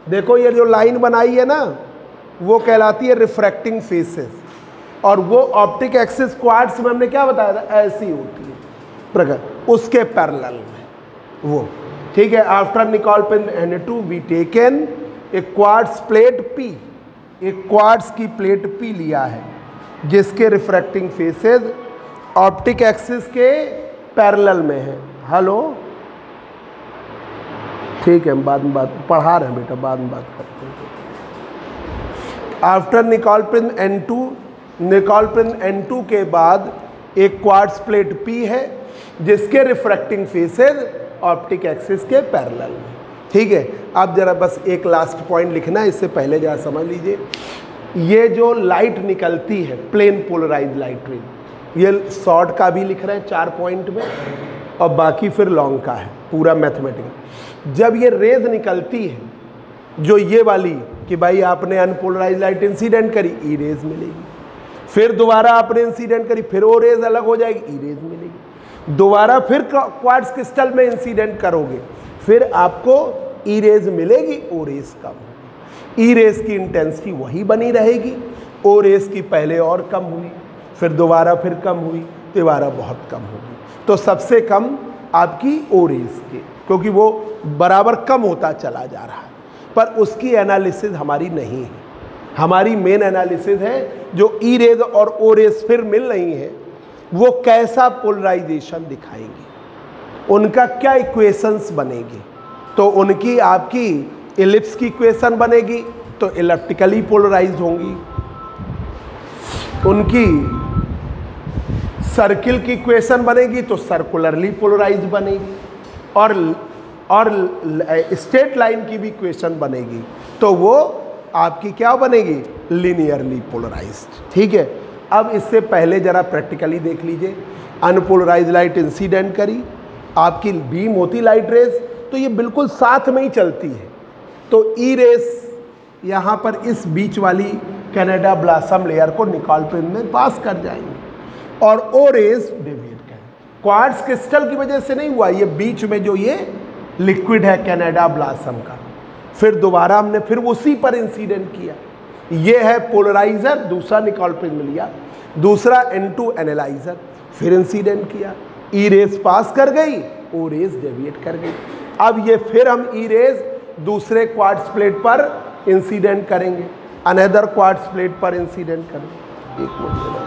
देखो ये जो लाइन बनाई है ना, वो कहलाती है रिफ्रैक्टिंग फेसेस, और वो ऑप्टिक एक्सिस क्वार्ट्ज में हमने क्या बताया था, ऐसी होती है प्रकट, उसके पैरेलल में वो। ठीक है, after Nicol prism N2 we taken a quartz plate P, एक क्वार्ट्ज की प्लेट P लिया है जिसके रिफ्रैक्टिंग फेसेस ऑप्टिक एक्सिस के पैरेलल में है। हेलो, ठीक है, हम बाद में बात पढ़ा रहे हैं बेटा, बाद में बात करते हैं। आफ्टर निकाल प्रिज्म N2 के बाद एक क्वार्ट्ज प्लेट P है जिसके रिफ्रैक्टिंग फेसेस ऑप्टिक एक्सिस के पैरेलल में। ठीक है, अब जरा बस एक लास्ट पॉइंट लिखना है, इससे पहले जरा समझ लीजिए, ये जो लाइट निकलती है प्लेन पोलराइज लाइट रेज, ये शॉर्ट का भी लिख रहे हैं 4 पॉइंट में, और बाकी फिर लॉन्ग का है पूरा मैथमेटिकल। जब ये रेज निकलती है, जो ये वाली कि भाई आपने अनपोलराइज लाइट इंसिडेंट करी, ई रेज मिलेगी, फिर दोबारा आपने इंसिडेंट करी, फिर ओ रेज अलग हो जाएगी, ई रेज मिलेगी, दोबारा फिर क्वार्ट्ज क्रिस्टल में इंसिडेंट करोगे, फिर आपको ई रेज मिलेगी, ओ रेज कम होगी। ई रेज की इंटेंसिटी वही बनी रहेगी, ओ रेज की पहले और कम हुई, फिर दोबारा फिर कम हुई, दोबारा बहुत कम होगी। तो सबसे कम आपकी ओ रेज के, क्योंकि वो बराबर कम होता चला जा रहा है, पर उसकी एनालिसिस हमारी नहीं है। हमारी मेन एनालिसिस है जो ई रेज और ओ रेज फिर मिल रही है, वो कैसा पोलराइजेशन दिखाएंगी, उनका क्या इक्वेशंस बनेगी, तो उनकी आपकी इलिप्स की इक्वेशन बनेगी तो इलेप्टिकली पोलराइज्ड होंगी, उनकी सर्किल की इक्वेशन बनेगी तो सर्कुलरली पोलराइज्ड बनेगी, और स्ट्रेट लाइन की भी इक्वेशन बनेगी तो वो आपकी क्या बनेगी, लीनियरली पोलराइज्ड। ठीक है, अब इससे पहले जरा प्रैक्टिकली देख लीजिए। अनपोलराइज्ड लाइट इंसिडेंट करी, आपकी बीम होती लाइट रेज, तो ये बिल्कुल साथ में ही चलती है, तो ई रेस यहाँ पर इस बीच वाली कनाडा ब्लॉसम लेयर को निकाल प्रिज्म में पास कर जाएंगे, और ओ रेस डेविएट करेंगे। क्वार्ट्ज क्रिस्टल की वजह से नहीं हुआ, ये बीच में जो ये लिक्विड है कनाडा ब्लॉसम का, फिर दोबारा हमने फिर उसी पर इंसिडेंट किया। ये है पोलराइजर, दूसरा निकाल प्रिज्म लिया, दूसरा N2 एनालाइजर, फिर इंसिडेंट किया, ई रेस पास कर गई, ओ रेस डेविएट कर गई। अब ये फिर हम ई रेस दूसरे क्वार्ट्ज प्लेट पर इंसिडेंट करेंगे, अनदर क्वार्ट्ज प्लेट पर इंसिडेंट करेंगे। एक मिनट,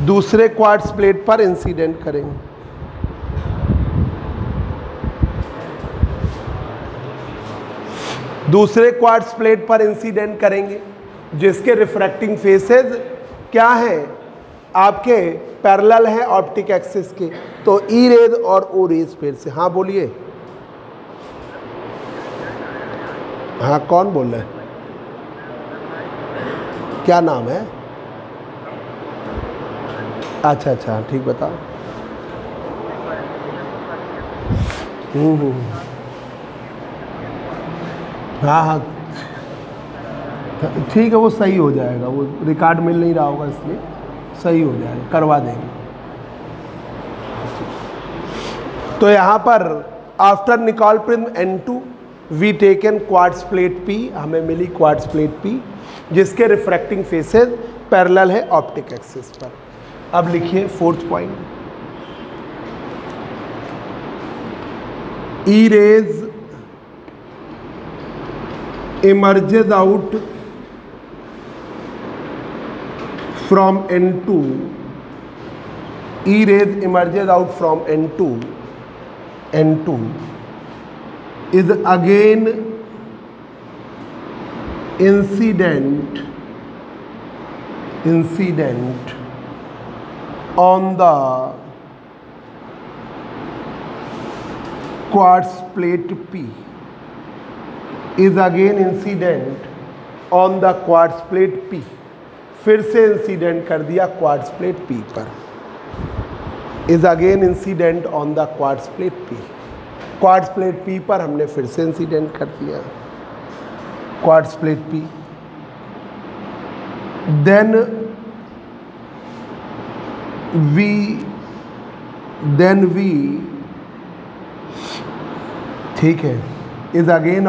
दूसरे क्वार्ट्ज प्लेट पर इंसिडेंट करेंगे। दूसरे क्वार्ट्ज प्लेट पर इंसिडेंट करेंगे जिसके रिफ्रैक्टिंग फेसेस क्या हैं, आपके पैरेलल है ऑप्टिक एक्सिस के, तो ई रेज और ओ रेज फिर से। हाँ बोलिए, हाँ कौन बोल रहे हैं, क्या नाम है? अच्छा अच्छा, ठीक बताओ। हाँ हाँ ठीक है, वो सही हो जाएगा, वो रिकॉर्ड मिल नहीं रहा होगा इसलिए सही हो जाएगा, करवा देंगे। तो यहाँ पर after Nicol prism N2 we taken quartz plate P, हमें मिली क्वार्ट्ज प्लेट P जिसके रिफ्रैक्टिंग फेसेस पैरेलल है ऑप्टिक एक्सिस पर। अब लिखिए fourth point, E rays emerges out from N2, E rays emerges out from N2 is again incident on the quartz plate P, is again incident on the quartz plate P, फिर से इंसिडेंट कर दिया क्वार्ट्ज प्लेट P पर, is again incident on the quartz plate P, quartz plate P पर हमने फिर से इंसिडेंट कर दिया quartz plate P। then we ठीक है, is again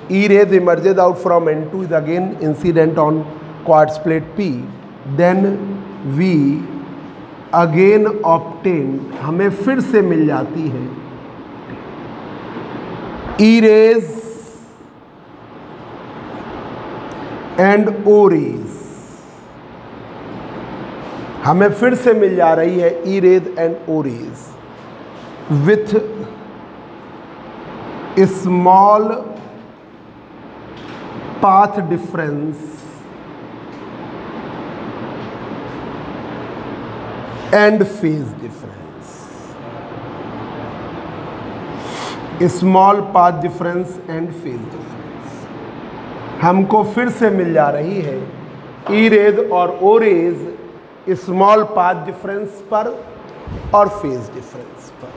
E rays emerges out from N2 is again incident on quartz plate P, then we again obtain, हमें फिर से मिल जाती है E rays and O rays, हमें फिर से मिल जा रही है E rays and O rays with small path difference and phase difference, small path difference and phase difference, हमको फिर से मिल जा रही है ई रेज और O raise small path difference पर और फेज डिफरेंस पर।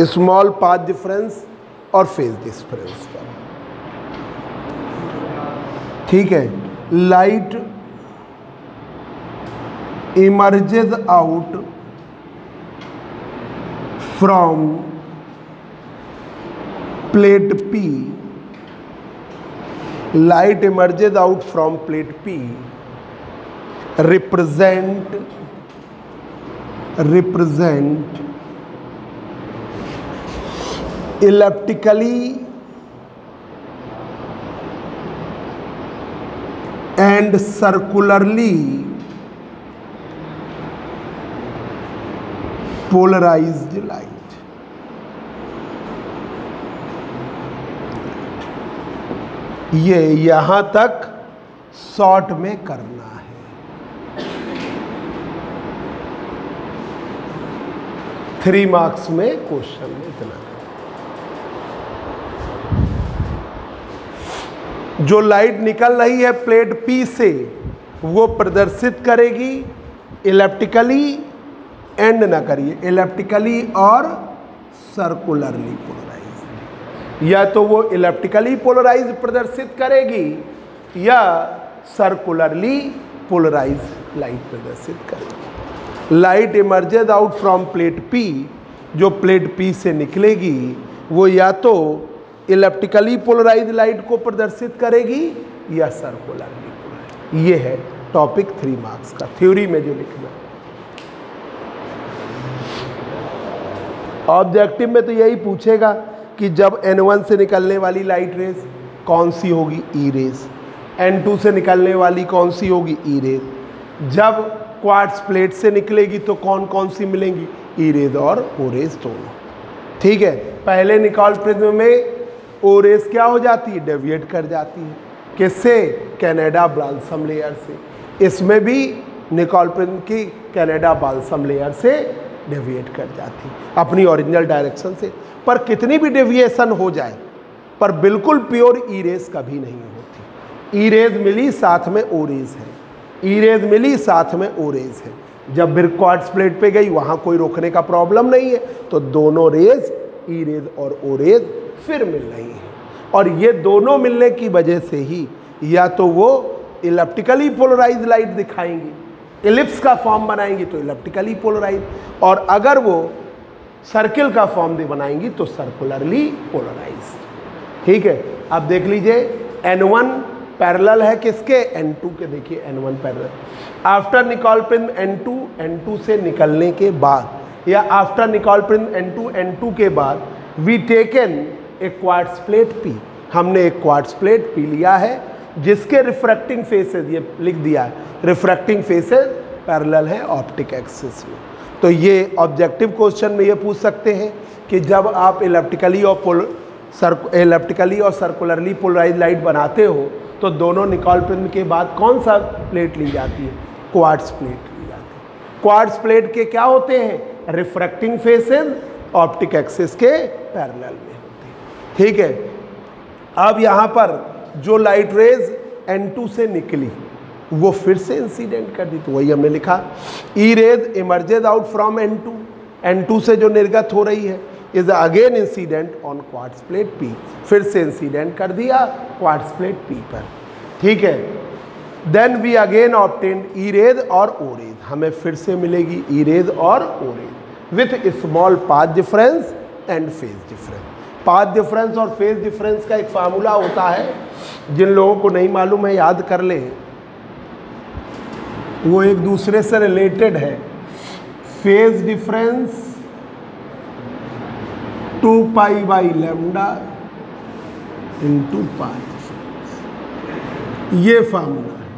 स्मॉल पाथ डिफरेंस और फेज डिफरेंस पर, ठीक है। Light emerges out from plate P, light emerges out from plate P represent represent elliptically and circularly polarized light. ये यहां तक शॉर्ट में करना है। थ्री मार्क्स में क्वेश्चन में इतना। जो लाइट निकल रही है प्लेट पी से वो प्रदर्शित करेगी इलेप्टिकली, एंड ना करिए, इलेप्टिकली और सर्कुलरली पोलराइज। या तो वो इलेप्टिकली पोलराइज प्रदर्शित करेगी या सर्कुलरली पोलराइज लाइट प्रदर्शित करेगी। Light emerges out from plate P, जो प्लेट पी से निकलेगी वो या तो इलेप्टिकली पोलराइज लाइट को प्रदर्शित करेगी या सर्कुलरली पोलराइज। ये है टॉपिक 3 मार्क्स का, थ्योरी में जो लिखना। ऑब्जेक्टिव में तो यही पूछेगा कि जब N1 से निकलने वाली लाइट रेज कौन सी होगी, ई रेज। N2 से निकलने वाली कौन सी होगी, ई रेज। जब क्वार्ट्ज प्लेट से निकलेगी तो कौन कौन सी मिलेंगी, ई रेज और ओ रेज दोनों। ठीक है, पहले निकोल प्रिज्म में ओ रेज क्या हो जाती है, डेविएट कर जाती है। किससे, कैनेडा बाल्सम लेयर से। इसमें भी निकोल प्रिज्म की कैनेडा बाल्सम लेयर से डेविएट कर जाती है अपनी ओरिजिनल डायरेक्शन से। पर कितनी भी डेविएशन हो जाए पर बिल्कुल प्योर ई रेज कभी नहीं होती। ई रेज मिली साथ में ओ रेज है, ई रेज मिली साथ में ओ रेज है। जब फिर क्वार्ट्ज प्लेट पे गई वहाँ कोई रोकने का प्रॉब्लम नहीं है, तो दोनों रेज ई रेज और ओ रेज फिर मिल रही है। और ये दोनों मिलने की वजह से ही या तो वो इलेप्टिकली पोलराइज लाइट दिखाएंगी, इलिप्स का फॉर्म बनाएंगी तो इलेप्टिकली पोलराइज, और अगर वो सर्किल का फॉर्म भी बनाएंगी तो सर्कुलरली पोलराइज। ठीक है, अब देख लीजिए N1 पैरेलल है किसके, N2 के। देखिए N1 parallel after Nicol prism N2 से निकलने के बाद या आफ्टर निकोल प्रिज्म N2 के बाद we taken a quartz plate P। हमने एक क्वार्ट्ज प्लेट P लिया है जिसके रिफ्रैक्टिंग फेसेस, ये लिख दिया है, रिफ्रैक्टिंग फेसेस पैरेलल है ऑप्टिक एक्सिस में। तो ये ऑब्जेक्टिव क्वेश्चन में ये पूछ सकते हैं कि जब आप इलेप्टिकली और सर्कुलरली पोलराइज लाइट बनाते हो तो दोनों निकोल प्रिज्म के बाद कौन सा प्लेट ली जाती है, क्वार्ट्ज प्लेट ली जाती है। क्वार्ट्ज प्लेट के क्या होते हैं, रिफ्रैक्टिंग फेसेस ऑप्टिक एक्सिस के पैरेलल में होते हैं। ठीक है, अब यहाँ पर जो लाइट रेज N2 से निकली वो फिर से इंसिडेंट कर दी, तो वही हमने लिखा E rays emerges out from N2 से जो निर्गत हो रही है is again incident on quartz plate P। फिर से इंसिडेंट कर दिया क्वार्ट्ज प्लेट P पर। ठीक है, then we again obtained E rays और ओ रेज। हमें फिर से मिलेगी ई रेज और O rays with small path difference and phase difference. Path difference और फेज डिफरेंस का एक फार्मूला होता है, जिन लोगों को नहीं मालूम है याद कर लें, वो एक दूसरे से रिलेटेड है। Phase difference 2 pi by lambda into path difference, ये फार्मूला है।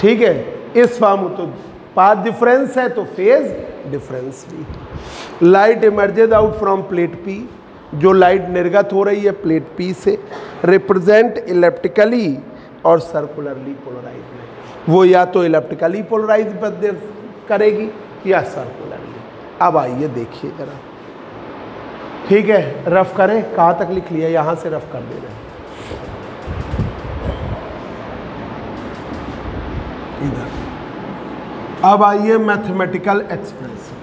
ठीक है, इस फार्मूला तो पाथ डिफरेंस है तो फेज डिफरेंस भी। Light emerges out from plate P, जो लाइट निर्गत हो रही है प्लेट P से, रिप्रेजेंट इलेप्टिकली और सर्कुलरली पोलराइज में। वो या तो इलेप्टिकली पोलराइज करेगी या सर्कुलरली। अब आइए देखिए जरा। ठीक है, रफ करें, कहाँ तक लिख लिया, यहाँ से रफ कर दे रहे हैं इधर। अब आइए mathematical expression.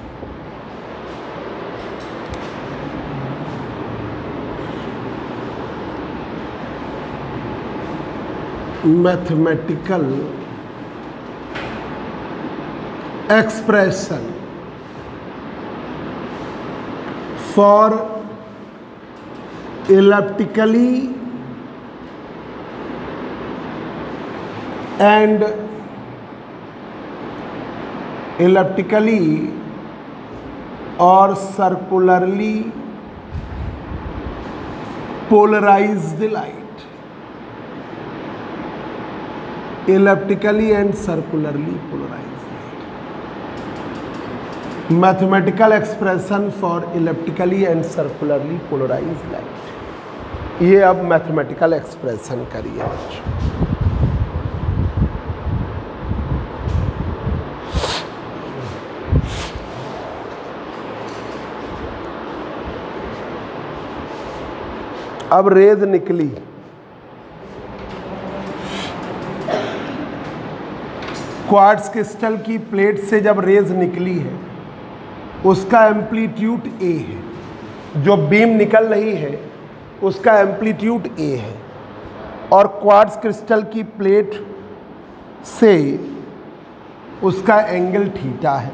Mathematical expression for elliptically and elliptically और circularly polarized light, elliptically and circularly polarized light, mathematical expression for elliptically and circularly polarized light. ये अब मैथमेटिकल एक्सप्रेशन करिए बच्चों। अब रेज निकली, क्वार्ट्ज क्रिस्टल की प्लेट से जब रेज निकली है उसका एम्पलीट्यूड ए है, जो बीम निकल रही है उसका एम्पलीट्यूड ए है, और क्वार्ट्ज क्रिस्टल की प्लेट से उसका एंगल थीटा है।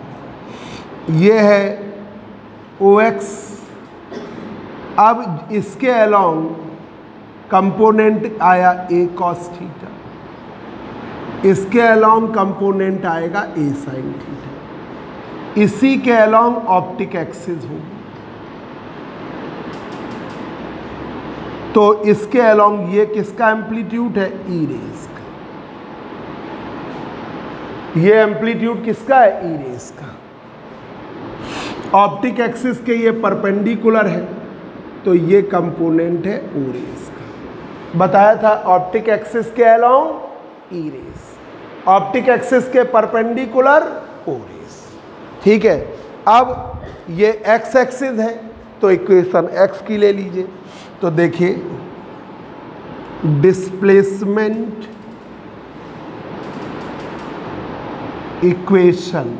ये है OX। अब इसके अलोंग कंपोनेंट आया A cos थीटा, इसके अलोंग कंपोनेंट आएगा A sin थीटा, इसी के अलोंग ऑप्टिक एक्सिस होगी, तो इसके अलोंग ये किसका एम्पलीट्यूड है? E रेज का। ये एम्पलीट्यूड किसका है? E रेज का। ऑप्टिक एक्सिस के ये परपेंडिकुलर है, तो ये कंपोनेंट है O रेज का। बताया था ऑप्टिक एक्सिस के along E rays, optic axis के परपेंडिकुलर O रेज। ठीक है, अब ये x एक्सिस है तो इक्वेशन x की ले लीजिए। तो देखिए, displacement equation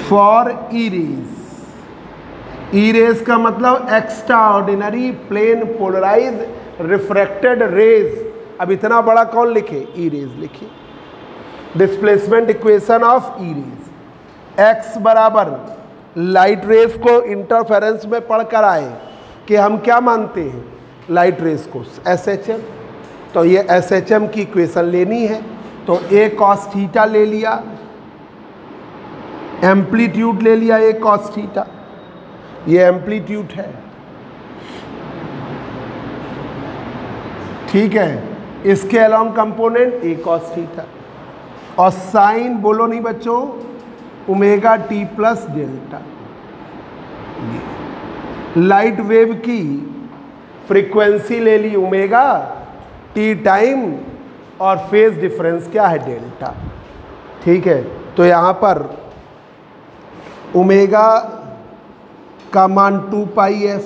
for E rays, E rays का मतलब extraordinary plane polarize refracted rays. अब इतना बड़ा कौन लिखे? ई रेज लिखिए। Displacement equation of E rays, x बराबर लाइट रेज को इंटरफेरेंस में पढ़कर आए कि हम क्या मानते हैं लाइट रेज को? SHM। तो ये SHM की इक्वेशन लेनी है, तो A cos थीटा ले लिया, एम्पलीट्यूड ले लिया A cos थीटा, ये एम्पलीट्यूड है। ठीक है, इसके along component A cos theta, और साइन बोलो नहीं बच्चों, omega t plus delta. Light wave की फ्रीक्वेंसी ले ली ओमेगा, t टाइम, और फेज डिफरेंस क्या है? डेल्टा। ठीक है, तो यहाँ पर ओमेगा का मान 2πf,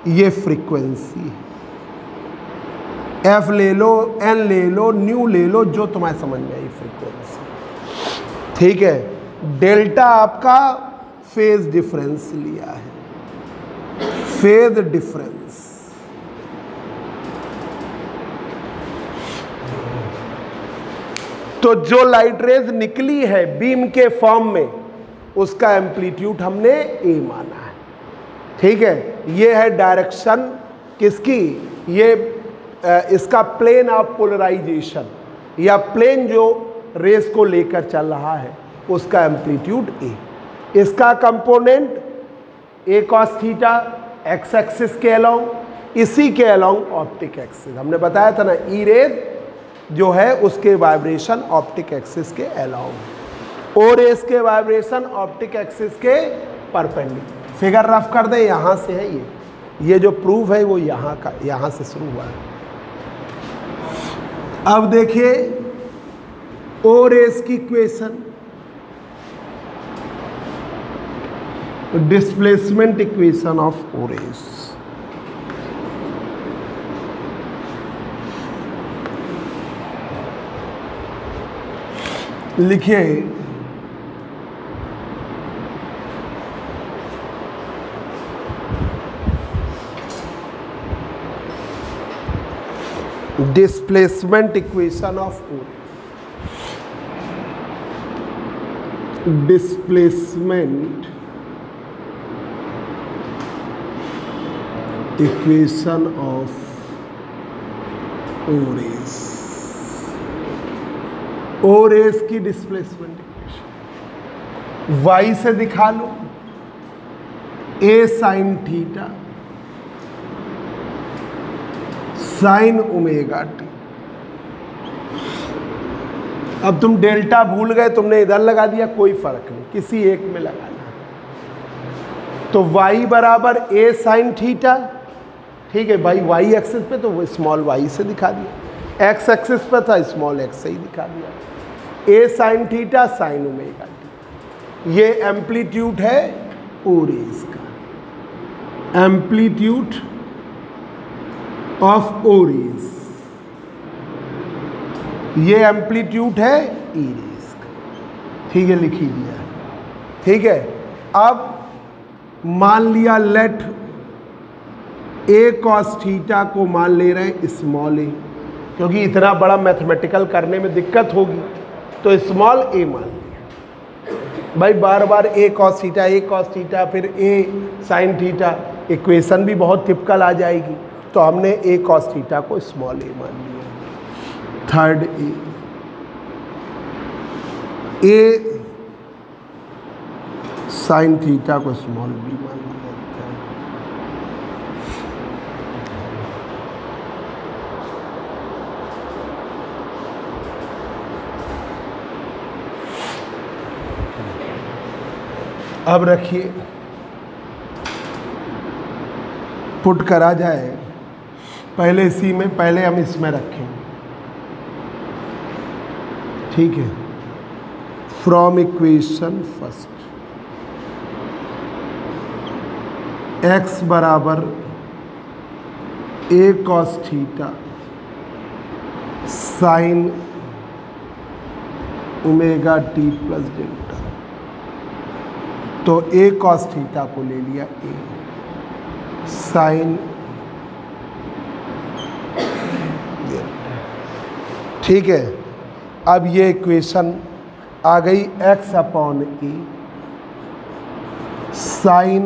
ये फ्रीक्वेंसी है। f ले लो, n ले लो, न्यू ले लो, जो तुम्हें समझ में आई फ्रीक्वेंसी। ठीक है, डेल्टा आपका फेज डिफरेंस लिया है, फेज डिफरेंस। तो जो लाइट रेज निकली है बीम के फॉर्म में, उसका एम्पलीट्यूड हमने A माना है। ठीक है, ये है डायरेक्शन किसकी? ये इसका प्लेन ऑफ पोलराइजेशन, या प्लेन जो रेस को लेकर चल रहा है उसका एम्पलीट्यूड A। इसका component A cos theta x axis के अलोंग, इसी के अलोंग ऑप्टिक एक्सिस। हमने बताया था ना, ई रेज जो है उसके वाइब्रेशन ऑप्टिक एक्सिस के अलोंग, ओ रेज के वाइब्रेशन ऑप्टिक एक्सिस के परपेंडिकुलर। फिगर रफ कर दें, यहाँ से है ये जो प्रूफ है वो यहाँ का, यहाँ से शुरू हुआ है। अब देखिए ओ रेज की equation, displacement equation of O rays. लिखिए displacement equation of O rays, displacement equation of O rays. O rays की डिस्प्लेसमेंट इक्वेशन वाई से दिखा लो A sine theta sine omega T. अब तुम डेल्टा भूल गए, तुमने इधर लगा दिया, कोई फर्क नहीं, किसी एक में लगाना। तो y बराबर ए साइन थीटा, ठीक है भाई, y एक्सिस पे तो वो स्मॉल y से दिखा दिया, x एक्सिस पे था स्मॉल x से ही दिखा दिया। A sine theta sine omega T, ये एम्पलीट्यूड है ओ रेज का, एम्पलीट्यूड ऑफ ओ रेज, ये एम्पलीट्यूड है ई रेज का, ठीक है, लिख ही दिया, ठीक है। अब मान लिया लेट ए कॉस थीटा को मान ले रहे हैं स्मॉल ए, क्योंकि इतना बड़ा मैथमेटिकल करने में दिक्कत होगी तो स्मॉल ए मान लिया। भाई बार बार ए कॉस थीटा फिर ए साइन थीटा, इक्वेशन भी बहुत टिपिकल आ जाएगी, तो हमने ए कॉस थीटा को स्मॉल ए मान लिया। थर्ड ए साइन थीटा को स्मॉल बी मान लिया। अब रखिए, पुट करा जाए, पहले इसी में, पहले हम इसमें रखें, ठीक है। फ्रॉम इक्वेशन फर्स्ट x बराबर A cos theta sine omega T plus delta, तो ए कॉस थीटा को ले लिया ए साइन, ठीक है। अब ये इक्वेशन आ गई x upon A sine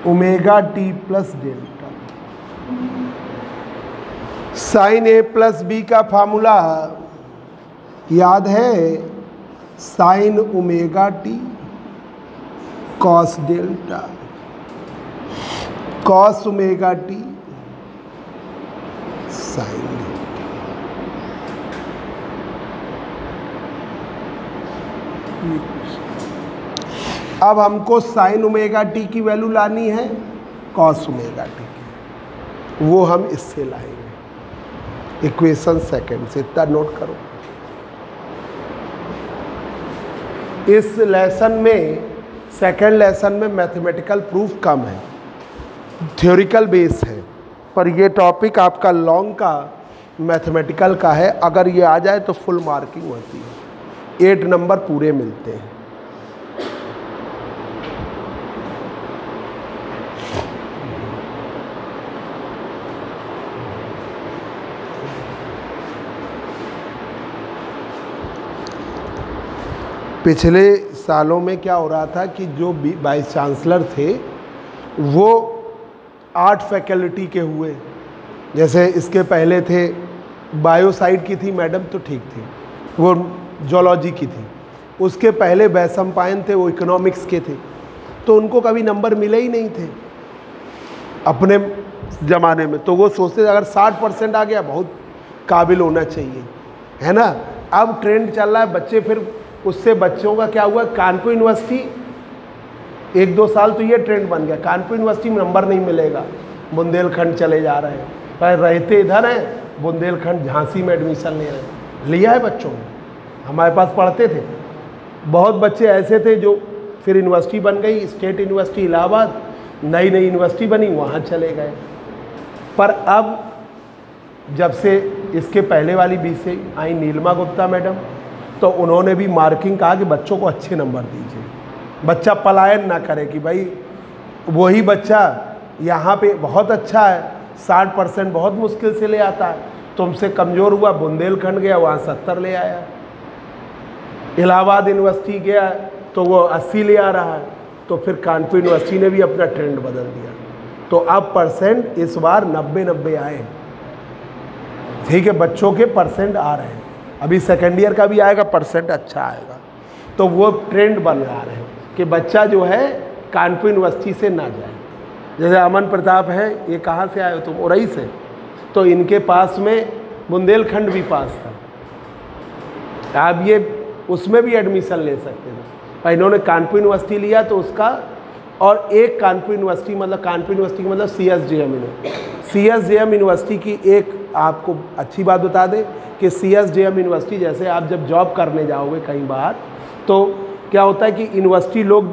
omega T plus delta. Sine A plus B का फार्मूला याद है, sine omega T cos delta, cos omega T sine delta. अब हमको साइन ओमेगा टी की वैल्यू लानी है कॉस ओमेगा टी की, वो हम इससे लाएंगे इक्वेशन सेकंड से, इतना नोट करो। इस लेसन में, सेकंड लेसन में मैथमेटिकल प्रूफ कम है, थ्योरिकल बेस है, पर ये टॉपिक आपका लॉन्ग का मैथमेटिकल का है। अगर ये आ जाए तो फुल मार्किंग होती है, 8 नंबर पूरे मिलते हैं। पिछले सालों में क्या हो रहा था कि जो वाइस चांसलर थे वो 8 फैकल्टी के हुए, जैसे इसके पहले थे बायोसाइड की थी मैडम तो ठीक थी, वो जूलॉजी की थी, उसके पहले वैशंपायन थे वो इकोनॉमिक्स के थे, तो उनको कभी नंबर मिले ही नहीं थे अपने ज़माने में। तो वो सोचते अगर 60% आ गया बहुत काबिल होना चाहिए, है ना। अब ट्रेंड चल रहा है, बच्चे फिर उससे बच्चों का क्या हुआ, कानपुर यूनिवर्सिटी 1-2 साल तो ये ट्रेंड बन गया, कानपुर यूनिवर्सिटी में नंबर नहीं मिलेगा, बुंदेलखंड चले जा रहे हैं, पर रहते इधर हैं, बुंदेलखंड झांसी में एडमिशन ले रहे हैं। लिया है बच्चों ने, हमारे पास पढ़ते थे बहुत बच्चे ऐसे थे जो फिर यूनिवर्सिटी बन गई, स्टेट यूनिवर्सिटी इलाहाबाद, नई यूनिवर्सिटी बनी, वहाँ चले गए। पर अब जब से इसके पहले वाली बीसी आई नीलिमा गुप्ता मैडम, तो उन्होंने भी मार्किंग कहा कि बच्चों को अच्छे नंबर दीजिए, बच्चा पलायन ना करे कि भाई वही बच्चा यहाँ पे बहुत अच्छा है 60% बहुत मुश्किल से ले आता है, तुमसे कमज़ोर हुआ बुंदेलखंड गया वहाँ 70 ले आया, इलाहाबाद यूनिवर्सिटी गया तो वो 80 ले आ रहा है, तो फिर कानपुर यूनिवर्सिटी ने भी अपना ट्रेंड बदल दिया। तो अब परसेंट इस बार 90-90 आए, ठीक है, बच्चों के परसेंट आ रहे हैं। अभी सेकेंड ईयर का भी आएगा, परसेंट अच्छा आएगा। तो वो ट्रेंड बना रहे हैं कि बच्चा जो है कानपुर यूनिवर्सिटी से ना जाए। जैसे अमन प्रताप है, ये कहाँ से आए हो तुम? उरई से। तो इनके पास में बुंदेलखंड भी पास था, आप ये उसमें भी एडमिशन ले सकते थे, पर इन्होंने कानपुर यूनिवर्सिटी लिया तो उसका, और एक कानपुर यूनिवर्सिटी मतलब कानपुर यूनिवर्सिटी मतलब CSJM यूनिवर्सिटी की एक आपको अच्छी बात बता दें कि CSJM यूनिवर्सिटी, जैसे आप जब जॉब करने जाओगे कहीं बाहर, तो क्या होता है कि यूनिवर्सिटी लोग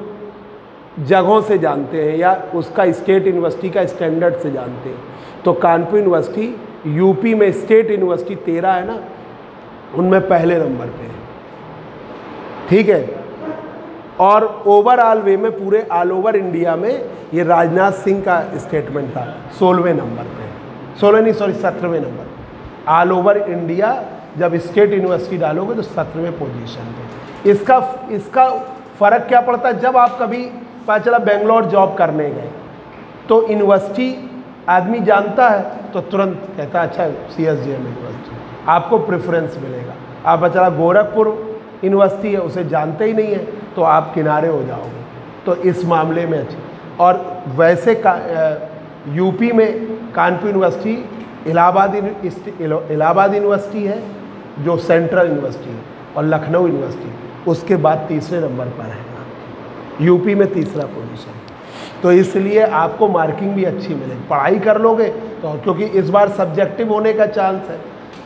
जगहों से जानते हैं या उसका स्टेट यूनिवर्सिटी का स्टैंडर्ड से जानते हैं। तो कानपुर यूनिवर्सिटी यूपी में स्टेट यूनिवर्सिटी 13 है ना, उनमें पहले नंबर पे है, ठीक है। और ओवरऑल वे में पूरे ऑल ओवर इंडिया में ये राजनाथ सिंह का स्टेटमेंट था 16वें नंबर पे, 17वें नंबर। ऑल ओवर इंडिया जब स्टेट यूनिवर्सिटी डालोगे तो 17वें पोजीशन पे। इसका फ़र्क क्या पड़ता है? जब आप कभी पता चला बेंगलोर जॉब करने गए तो यूनिवर्सिटी आदमी जानता है तो तुरंत कहता है अच्छा CSJM यूनिवर्सिटी, आपको प्रेफरेंस मिलेगा। आप पता चला गोरखपुर यूनिवर्सिटी है, उसे जानते ही नहीं है तो आप किनारे हो जाओगे। तो इस मामले में अच्छी, और वैसे यूपी में कानपुर यूनिवर्सिटी इलाहाबाद यूनिवर्सिटी है जो सेंट्रल यूनिवर्सिटी है, और लखनऊ यूनिवर्सिटी उसके बाद तीसरे नंबर पर है, यूपी में तीसरा पोजीशन। तो इसलिए आपको मार्किंग भी अच्छी मिलेगी, पढ़ाई कर लोगे तो, क्योंकि इस बार सब्जेक्टिव होने का चांस है,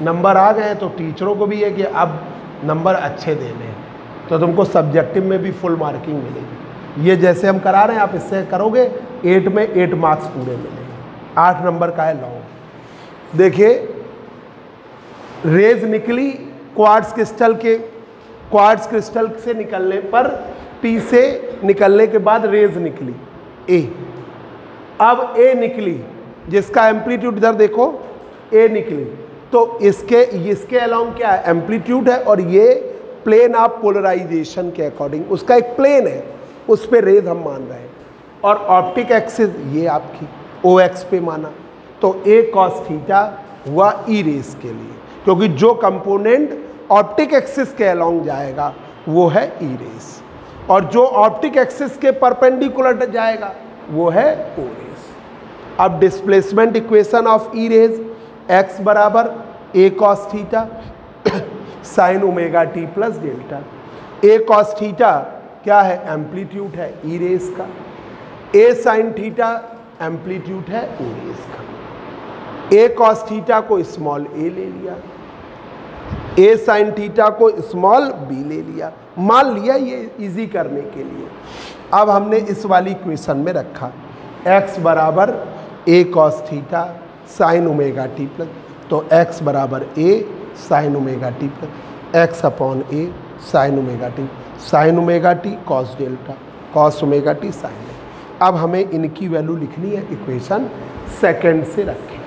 नंबर आ गए हैं तो टीचरों को भी है कि अब नंबर अच्छे देने हैं, तो तुमको सब्जेक्टिव में भी फुल मार्किंग मिलेगी। ये जैसे हम करा रहे हैं, आप इससे करोगे 8 में 8 मार्क्स पूरे मिलेंगे। 8 नंबर का है लॉन्ग। देखिए रेज निकली क्वार्ट्ज क्रिस्टल से निकलने पर, P से निकलने के बाद रेज निकली A। अब A निकली जिसका एम्पलीट्यूड इधर देखो A निकली, तो इसके अलाउंग क्या है? एम्पलीट्यूड है, और ये प्लेन ऑफ पोलराइजेशन के अकॉर्डिंग उसका एक प्लेन है, उस पे रेज हम मान रहे हैं। और ऑप्टिक एक्सिस ये आपकी OX पे माना, तो A cos थीटा हुआ E रेज के लिए, क्योंकि जो कंपोनेंट ऑप्टिक एक्सिस के अलोंग जाएगा वो है E रेज, और जो ऑप्टिक एक्सिस के परपेंडिकुलर जाएगा वो है O रेज। अब displacement equation of E rays, x बराबर A cos theta sine omega t plus delta. A cos theta क्या है? एम्पलीट्यूड है E रेज का। A साइन थीटा एम्पलीट्यूड है O रेज का। A cos थीटा को स्मॉल a ले लिया, A साइन थीटा को स्मॉल b ले लिया, मान लिया ये इजी करने के लिए। अब हमने इस वाली इक्वेशन में रखा x बराबर A cos theta sine omega T plus, तो x बराबर A sine omega T plus x upon A sine omega T cos delta cos omega T sine A। अब हमें इनकी वैल्यू लिखनी है, इक्वेशन सेकंड से रखें।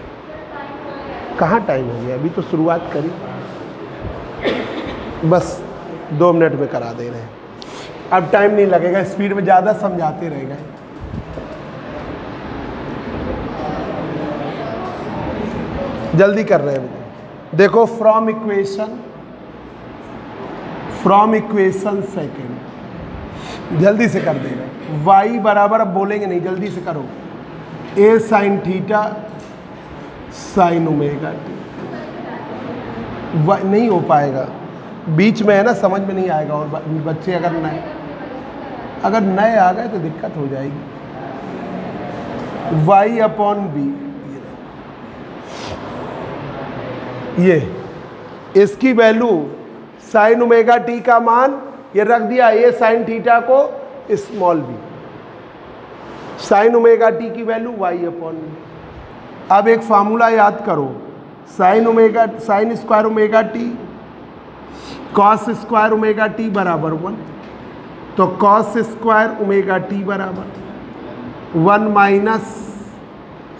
कहाँ टाइम हो गया? अभी तो शुरुआत करी, बस 2 मिनट में करा दे रहे हैं, अब टाइम नहीं लगेगा, स्पीड में ज़्यादा समझाते रह गए। जल्दी कर रहे हैं। देखो फ्रॉम इक्वेशन सेकेंड, जल्दी से कर दे रहे हैं। y बराबर, अब बोलेंगे नहीं, जल्दी से करो, A sine theta sine omega T. नहीं हो पाएगा, बीच में है ना, समझ में नहीं आएगा, और बच्चे अगर नए आ गए तो दिक्कत हो जाएगी। y अपॉन बी, ये इसकी वैल्यू साइन ओमेगा टी का मान ये रख दिया, A साइन थीटा को small b, sine omega T की वैल्यू y अपॉन बी। अब एक फार्मूला याद करो, sine square omega T cos square omega T बराबर 1, तो कॉस स्क्वायर ओमेगा टी बराबर 1 minus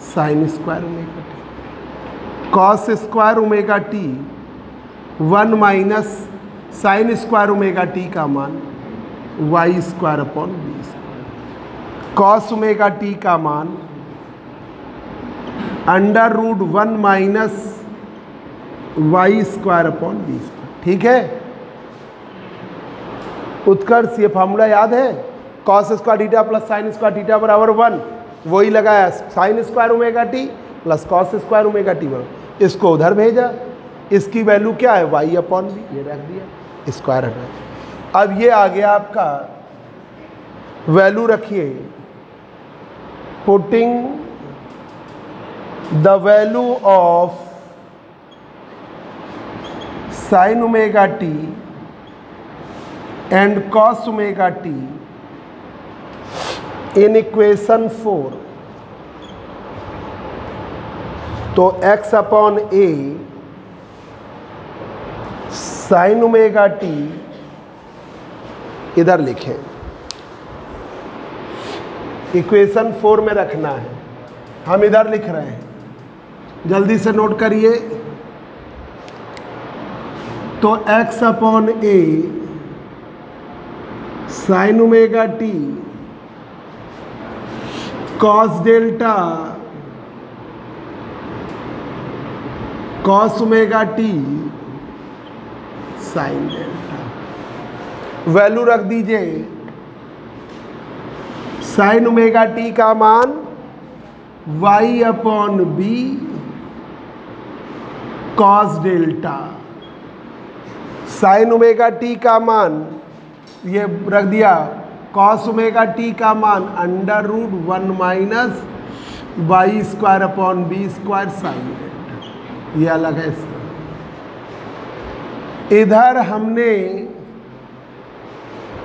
sine square omega T, cos square omega T 1 minus sine square omega T का मान Y square upon B square, cos omega T का मान under root 1 minus Y square upon B square. ठीक है, उत्कर्ष ये फॉर्मूला याद है, cos square theta plus sine square theta बराबर 1, वही लगाया, sine square omega T plus cos square omega T बराबर, इसको उधर भेजा, इसकी वैल्यू क्या है y अपॉन बी, ये रख दिया, स्क्वायर हटा। अब ये आ गया आपका वैल्यू, रखिए putting the value of sine omega T and cos omega T in equation 4, तो x अपॉन ए साइन ओमेगा टी इधर लिखें, इक्वेशन 4 में रखना है, हम इधर लिख रहे हैं, जल्दी से नोट करिए। तो x अपॉन ए sine omega T cos delta cos omega T sine delta, value रख दीजिए, साइन ओमेगा टी का मान y upon B cos delta, sine omega T का मान ये रख दिया, कॉस ओमेगा टी का मान under root 1 minus Y square upon B square sine delta, ये अलग है इसका। इधर हमने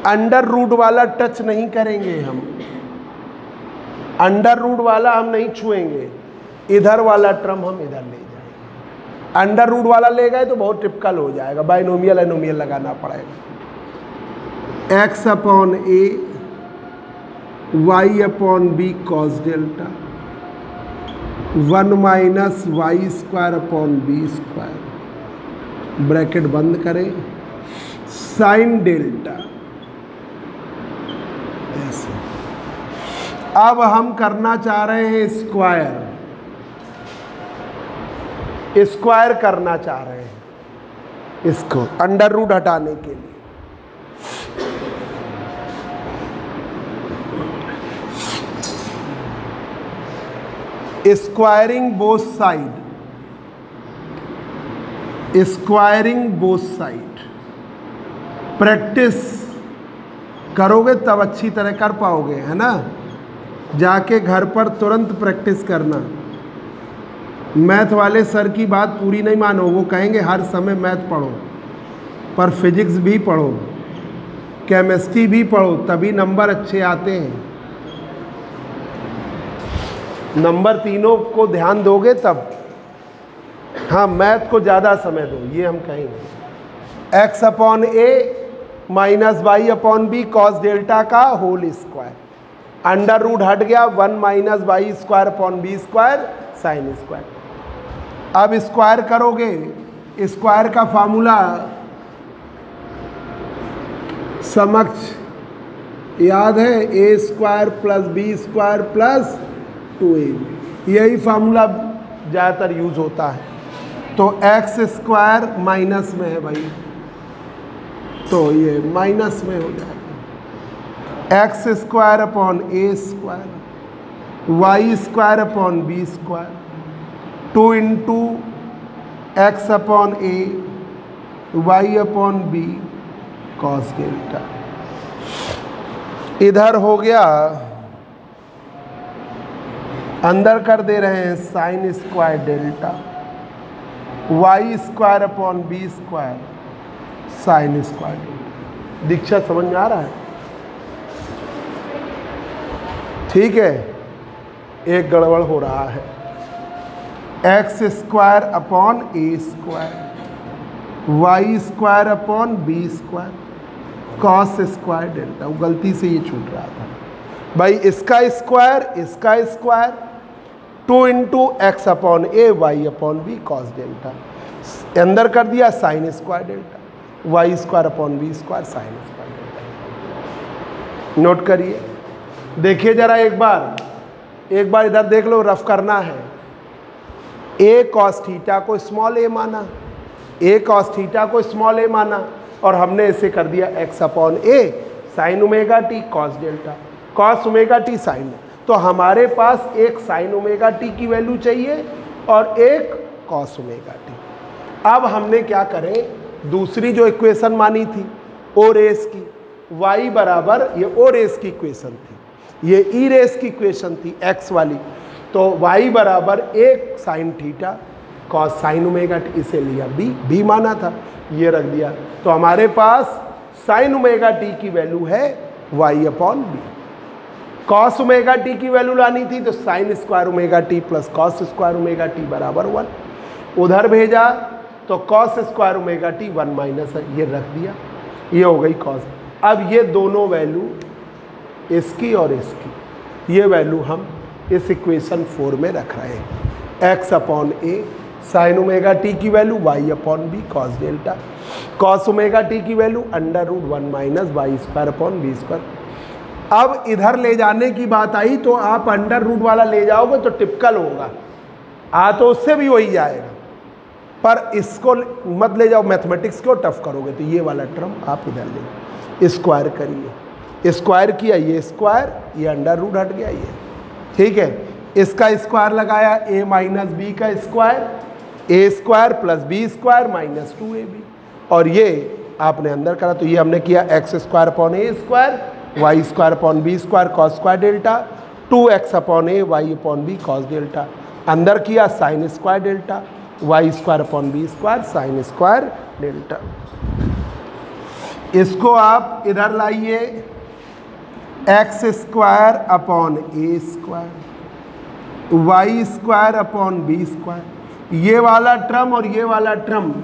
अंडर रूट वाला टच नहीं करेंगे, हम अंडर रूट वाला हम नहीं छुएंगे, इधर वाला टर्म हम इधर ले जाएंगे। अंडर रूट वाला ले गए तो बहुत टिपिकल हो जाएगा, बाइनोमियल एनोमियल लगाना पड़ेगा। x upon A y upon B cos delta 1 minus Y square upon B square, bracket बंद करें, साइन डेल्टा, ऐसे। अब हम करना चाह रहे हैं स्क्वायर, स्क्वायर करना चाह रहे हैं इसको अंडर रूट हटाने के लिए। Squaring both side, squaring both side practice करोगे तब अच्छी तरह कर पाओगे, है ना। जाके घर पर तुरंत प्रैक्टिस करना। मैथ वाले सर की बात पूरी नहीं मानो, वो कहेंगे हर समय मैथ पढ़ो, पर फिजिक्स भी पढ़ो, केमिस्ट्री भी पढ़ो, तभी नंबर अच्छे आते हैं। नंबर तीनों को ध्यान दोगे तब। हाँ, मैथ को ज़्यादा समय दो, ये हम कहेंगे। x upon a minus y upon B cos delta का होल स्क्वायर, अंडर रूट हट गया, 1 minus Y square upon B square sine square. अब स्क्वायर करोगे, स्क्वायर का फार्मूला समक्ष याद है, a square plus B square plus 2ab, यही फार्मूला ज़्यादातर यूज़ होता है। तो एक्स स्क्वायर माइनस में है भाई, तो ये माइनस में हो जाएगा, x square upon a square y square upon B square 2 into x upon a y upon B cos delta. इधर हो गया, अंदर कर दे रहे हैं sine square delta y square upon B square sine square delta. Diksha समझ में आ रहा है? ठीक है, एक गड़बड़ हो रहा है। X square upon a square y square upon B square cos square delta, वो गलती से ये छूट रहा था भाई। इसका square 2 into x upon a y upon B cos delta, अंदर कर दिया sine square delta y square upon B square sine square delta. Note करिए, देखिए जरा एक बार इधर देख लो, रफ करना है। ए कॉस थीटा को स्मॉल ए माना, ए कॉस थीटा को स्मॉल ए माना और हमने इसे कर दिया x अपॉन ए sine omega T cos delta, cos omega T sign. तो हमारे पास एक साइन ओमेगा टी की वैल्यू चाहिए और एक कॉस ओमेगा टी। अब हमने क्या करें, दूसरी जो इक्वेशन मानी थी ओ रेस की, y बराबर, ये ओ रेस की इक्वेशन थी, ये ई रेस की इक्वेशन थी x वाली, तो y बराबर एक sine theta cos sine omega T, इसे लिया b माना था, ये रख दिया। तो हमारे पास साइन ओमेगा टी की वैल्यू है y upon B. Cos omega T की वैल्यू लानी थी तो sine square omega T plus cos square omega T बराबर 1, उधर भेजा तो cos square omega T 1 minus है, ये रख दिया, ये हो गई कॉस। अब ये दोनों वैल्यू इसकी और इसकी, ये वैल्यू हम इस इक्वेशन 4 में रख रहे हैं। x अपॉन ए साइन ओमेगा टी की value y upon B cos delta, cos omega T की value √1 minus Y square upon B square. अब इधर ले जाने की बात आई तो आप √ वाला ले जाओगे तो टिपिकल होगा, तो उससे भी वही जाएगा, पर इसको मत ले जाओ, मैथमेटिक्स को टफ करोगे तो ये वाला टर्म आप इधर ले स्क्वायर करिए, स्क्वायर किया, ये स्क्वायर, ये √ हट गया, ये ठीक है। इसका स्क्वायर लगाया a माइनस बी का square, a square plus B square minus 2ab, और ये आपने अंदर करा तो ये हमने किया x square upon a square y square upon B square cos square delta, 2x upon a y upon B cos delta, अंदर किया sine square delta y square upon B square sine square delta. इसको आप इधर लाइए, x square upon a square y square upon B square, ये वाला टर्म और ये वाला टर्म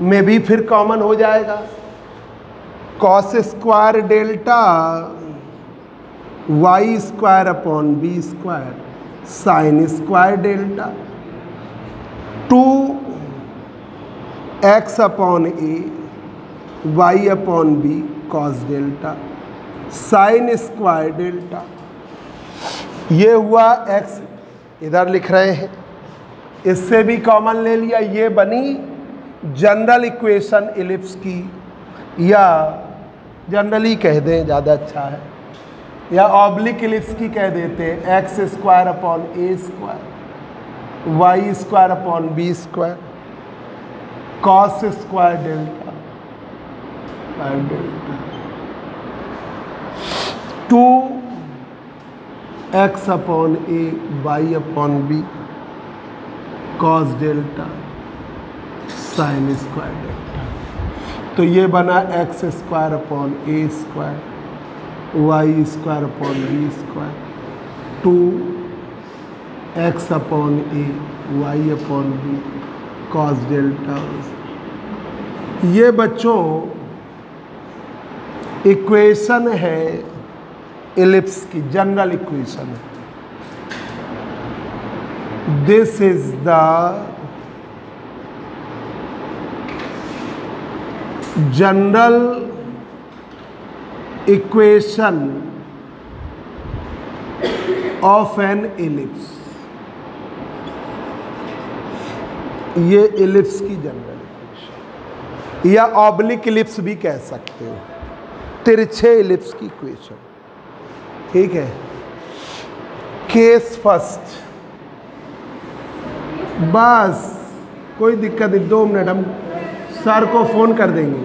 में भी फिर कॉमन हो जाएगा, cos square delta y square upon B square sine square delta, 2x upon a y upon B cos delta sine square delta. ये हुआ x, इधर लिख रहे हैं, इससे भी कॉमन ले लिया, ये बनी जनरल इक्वेशन इलिप्स की, या जनरली कह दें ज़्यादा अच्छा है, या ऑब्लिक इलिप्स की कह देते हैं, x square upon a square y square upon B square cos square delta 2x upon a y upon B cos delta sine square delta. तो ये बना x square upon a square y square upon B square 2x upon a y upon B cos delta. ये बच्चों इक्वेशन है इलिप्स की, जनरल इक्वेशन है। This is the general equation of an ellipse. ये इलिप्स की जनरल इक्वेशन, या ऑब्लिक इलिप्स भी कह सकते हो, तिरछे इलिप्स की इक्वेशन, ठीक है। केस फर्स्ट, बस कोई दिक्कत नहीं, 2 मिनट हम सर को फोन कर देंगे।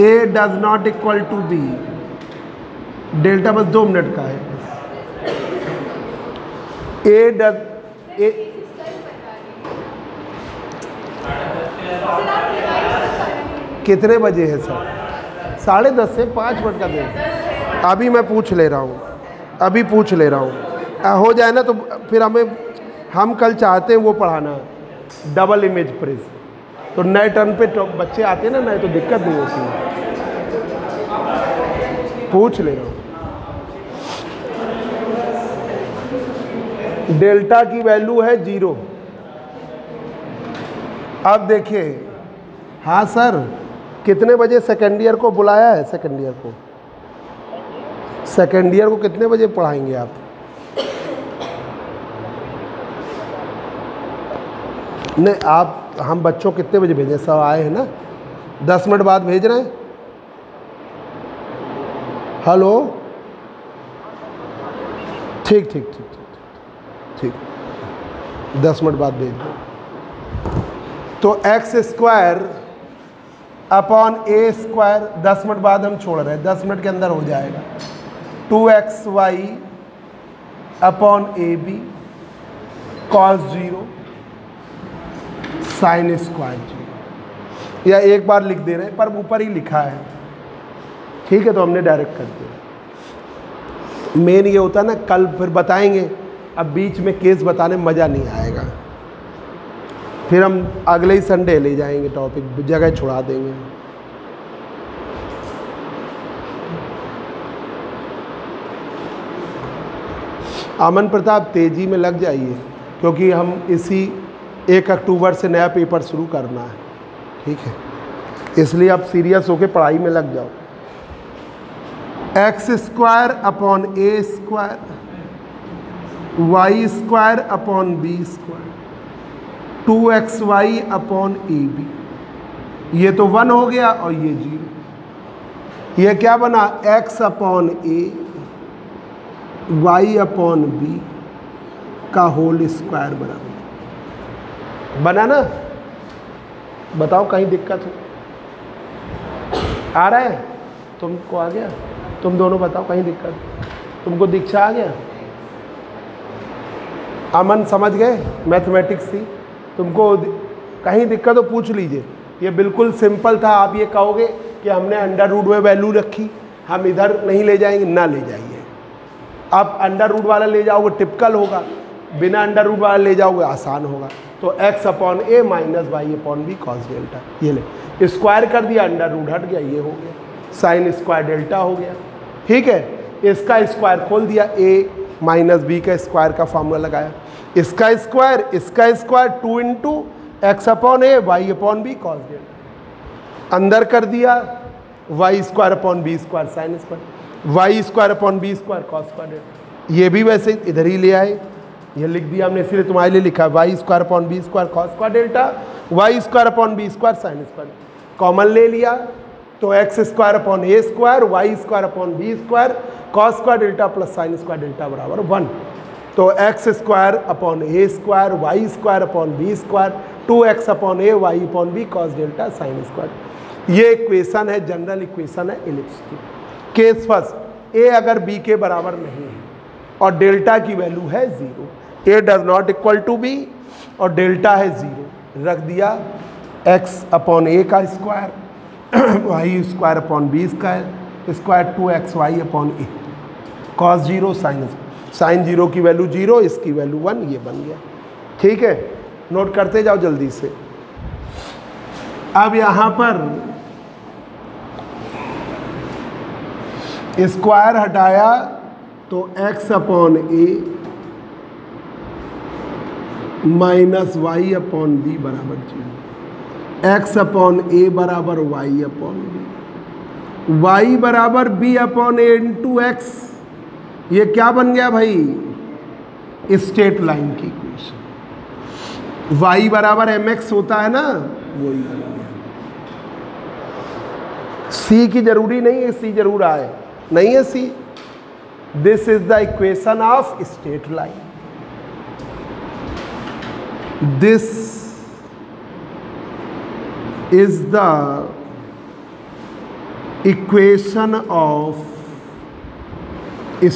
A does not equal to b, delta बस 2 मिनट का है। ए डज ए कितने बजे है सर? 10:30 से 5 मिनट का दें। अभी मैं पूछ ले रहा हूँ, अभी पूछ ले रहा हूँ, हो जाए ना तो फिर हम कल चाहते हैं वो पढ़ाना डबल इमेज प्रिज्म, तो नए टर्न पे तो बच्चे आते हैं ना नए, तो दिक्कत नहीं होती है। पूछ ले रहा हूँ। डेल्टा की वैल्यू है 0। अब देखिए, हाँ सर कितने बजे सेकेंड ईयर को बुलाया है? सेकेंड ईयर को कितने बजे पढ़ाएंगे आप? नहीं आप, हम बच्चों कितने बजे भेजें? सब आए हैं ना, 10 मिनट बाद भेज रहे हैं। हेलो, ठीक ठीक ठीक ठीक ठीक, 10 मिनट बाद भेज दो। तो x square upon a square, 10 minute बाद हम छोड़ रहे हैं, 10 मिनट के अंदर हो जाएगा। 2xy upon A B cos 0 sine square 0, या एक बार लिख दे रहे हैं पर ऊपर ही लिखा है, ठीक है, तो हमने डायरेक्ट कर दिया। मेन ये होता है ना, कल फिर बताएंगे, अब बीच में केस बताने में मज़ा नहीं आएगा, फिर हम अगले ही संडे ले जाएंगे टॉपिक, जगह छुड़ा देंगे। अमन प्रताप तेजी में लग जाइए, क्योंकि हम इसी 1 अक्टूबर से नया पेपर शुरू करना है, ठीक है, इसलिए आप सीरियस होकर पढ़ाई में लग जाओ। X square upon a square y square upon B square 2xy upon A b, ये तो 1 हो गया और ये 0। ये क्या बना? x upon a y upon B का होल स्क्वायर बराबर बना ना? बताओ कहीं दिक्कत हो? आ रहा है? तुमको आ गया? तुम दोनों बताओ कहीं दिक्कत? तुमको दीक्षा आ गया? अमन समझ गए? मैथमेटिक्स थी, तुमको कहीं दिक्कत तो पूछ लीजिए। ये बिल्कुल सिंपल था। आप ये कहोगे कि हमने अंडर रूट में वैल्यू रखी, हम इधर नहीं ले जाएंगे, ना ले जाइए। आप अंडर रूट वाला ले जाओगे टिपिकल होगा, बिना अंडर रूट वाला ले जाओगे आसान होगा। तो x upon a minus y upon B cos delta, ये ले स्क्वायर कर दिया, अंडर रूट हट गया, ये हो गया, साइन स्क्वायर डेल्टा हो गया, ठीक है। इसका स्क्वायर खोल दिया, a माइनस बी का स्क्वायर का फॉर्मूला लगाया, इसका square 2 into x upon a y upon B cos delta, अंदर कर दिया y square upon B square sine square, y square upon B square cos square delta. ये भी वैसे इधर ही ले आए, ये लिख दिया हमने, इसलिए तुम्हारे लिए लिखा y square upon B square cos square delta, y square upon B square sine square. Common ले लिया तो x square upon a square y square upon B square cos square delta plus sine square delta बराबर 1। तो x square upon a square y square upon B square 2x upon a y upon B cos delta sine square. ये इक्वेशन है, जनरल इक्वेशन है एलिप्स की। केस फर्स्ट, ए अगर बी के बराबर नहीं है और डेल्टा की वैल्यू है 0, a does not equal to b और डेल्टा है 0, रख दिया x अपॉन ए का square y square upon B square square 2xy upon a cos 0 sine 0 की वैल्यू 0, इसकी वैल्यू 1, ये बन गया, ठीक है। नोट करते जाओ जल्दी से। अब यहाँ पर स्क्वायर हटाया तो x upon a minus y upon B बराबर 0, एक्स अपॉन ए बराबर वाई अपॉन बी, वाई बराबर बी अपॉन ए इंटू एक्स। ये क्या बन गया भाई? स्ट्रेट लाइन की इक्वेशन। वाई बराबर एम एक्स होता है ना, वही बन गया। सी की जरूरी नहीं है, सी जरूर आए, नहीं है सी। This is the equation of straight line. This is the equation of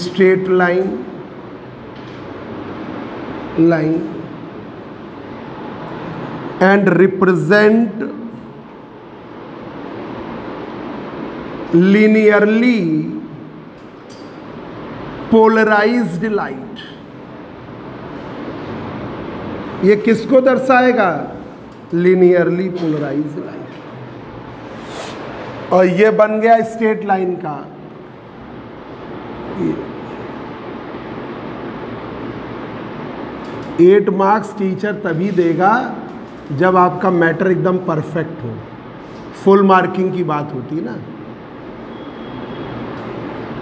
straight line and represent linearly polarized light। ये किसको दर्शाएगा? Linearly polarised light. और ये बन गया स्ट्रेट लाइन का। 8 मार्क्स टीचर तभी देगा जब आपका मैटर एकदम परफेक्ट हो, फुल मार्किंग की बात होती है ना,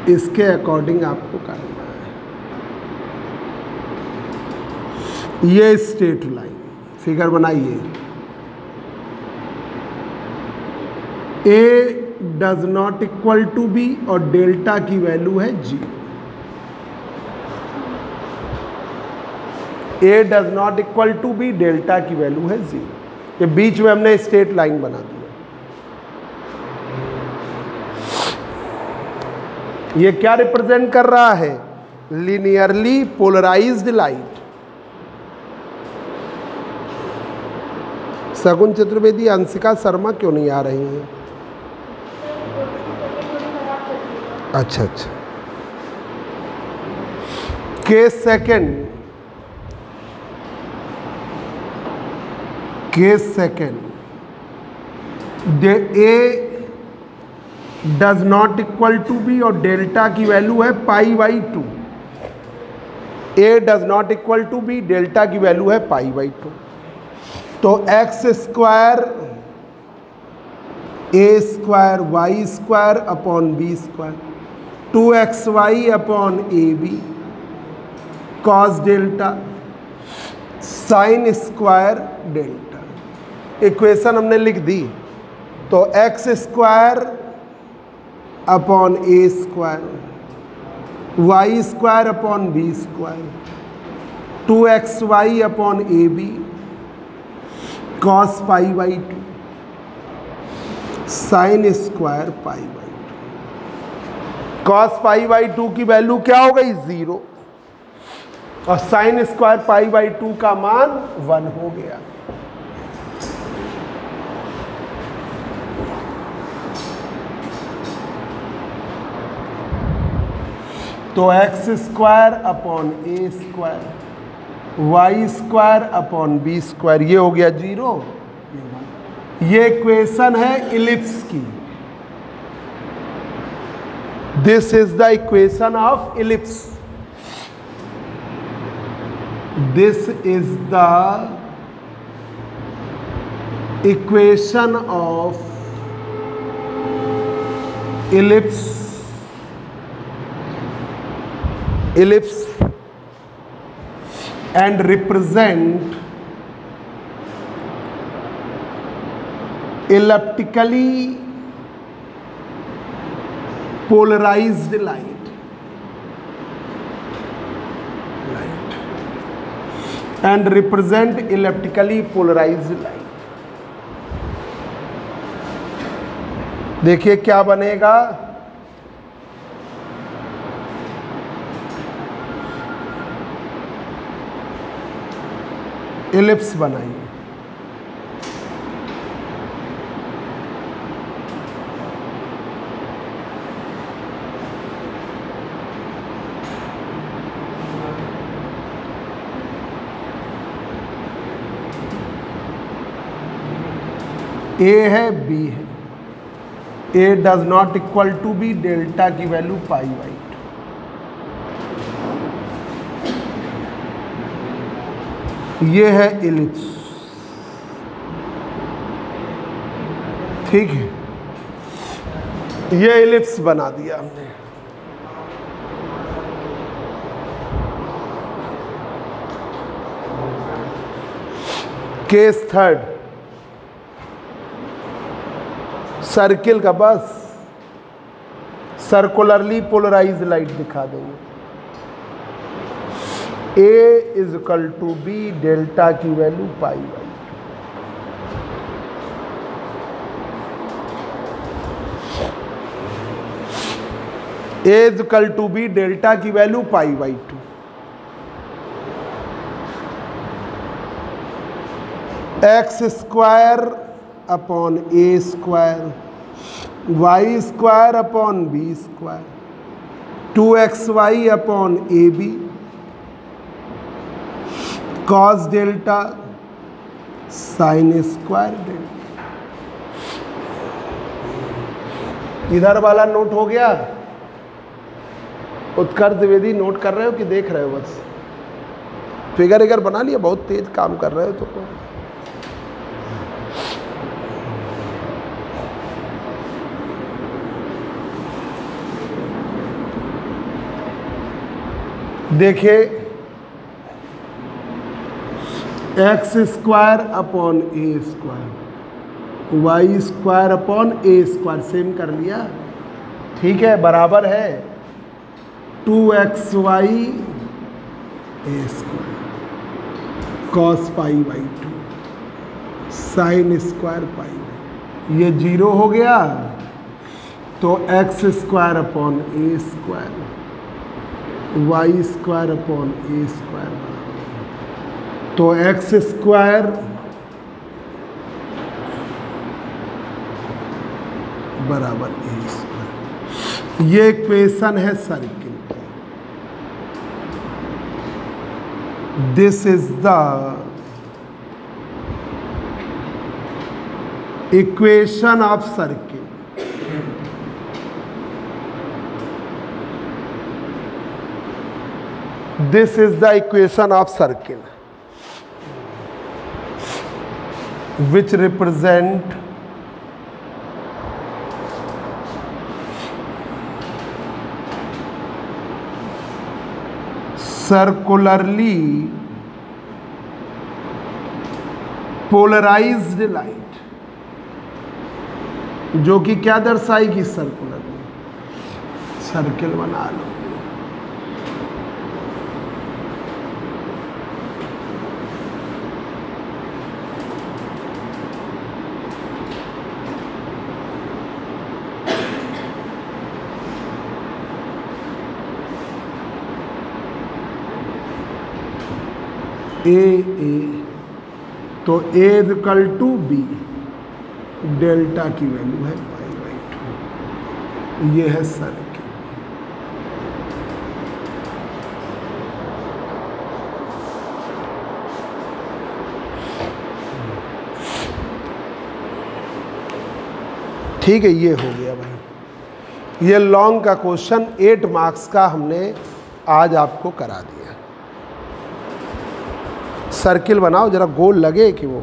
इसके अकॉर्डिंग आपको करना है। ये स्ट्रेट लाइन, फिगर बनाइए। A does not equal to b और डेल्टा की वैल्यू है 0। A does not equal to b, delta की वैल्यू है 0। ये बीच में हमने स्ट्रेट लाइन बना दी। ये क्या रिप्रेजेंट कर रहा है? Linearly polarised light. Shagun Chaturvedi, Anshika Sharma क्यों नहीं आ रही हैं? अच्छा अच्छा। Case second, a does not equal to b और डेल्टा की वैल्यू है π/2। A does not equal to b, delta की वैल्यू है π/2। तो x square a square y square upon B square 2xy upon A B cos delta sine square delta. Equation हमने लिख दी। तो x square upon a square y square upon B square 2xy upon A B cos π/2 sine square π/2। Cos π/2 की वैल्यू क्या हो गई? 0 और साइन स्क्वायर π/2 का मान 1 हो गया। तो x square upon a square y square upon B square ये हो गया 0। ये इक्वेशन है इलिप्स की। This is the equation of ellipse. This is the equation of ellipse and represent elliptically polarized light and represent elliptically polarized light। देखिए क्या बनेगा? एलिप्स बनाइए। ए है बी है। A does not equal to b, delta की वैल्यू π/2। ये है इलिप्स। ठीक है, ये इलिप्स बना दिया हमने। केस थर्ड, सर्किल का बस सर्कुलरली पोलराइज्ड लाइट दिखा देंगे। A is equal to b, delta की value π/2। A is equal to b, delta की value π/2। X square upon a square y square upon B square 2xy upon A B cos delta sine square delta. इधर वाला नोट हो गया? उत्कर्ष द्विवेदी नोट कर रहे हो कि देख रहे हो? बस फिगर इगर बना लिया, बहुत तेज काम कर रहे हो तो। देखिए x square upon a square, y square upon a square, same कर लिया, ठीक है, बराबर है 2xy A square cos pi by 2 sine square pi by, ये 0 हो गया तो x square upon a square, y square upon a square, तो एक्स स्क्वायर बराबर ए स्क्वायर। ये इक्वेशन है सर्किल की। This is the equation of circle. This is the equation of circle which represent circularly polarized light, जो कि क्या दर्शाएगी, सर्कुलरली, सर्किल बना लो। ए तो ए इक्वल टू बी, डेल्टा की वैल्यू है पाई बाई 2, ये है सर्किल। ठीक है, ये हो गया भाई, ये लॉन्ग का क्वेश्चन 8 मार्क्स का हमने आज आपको करा दिया। सर्किल बनाओ, जरा गोल लगे कि वो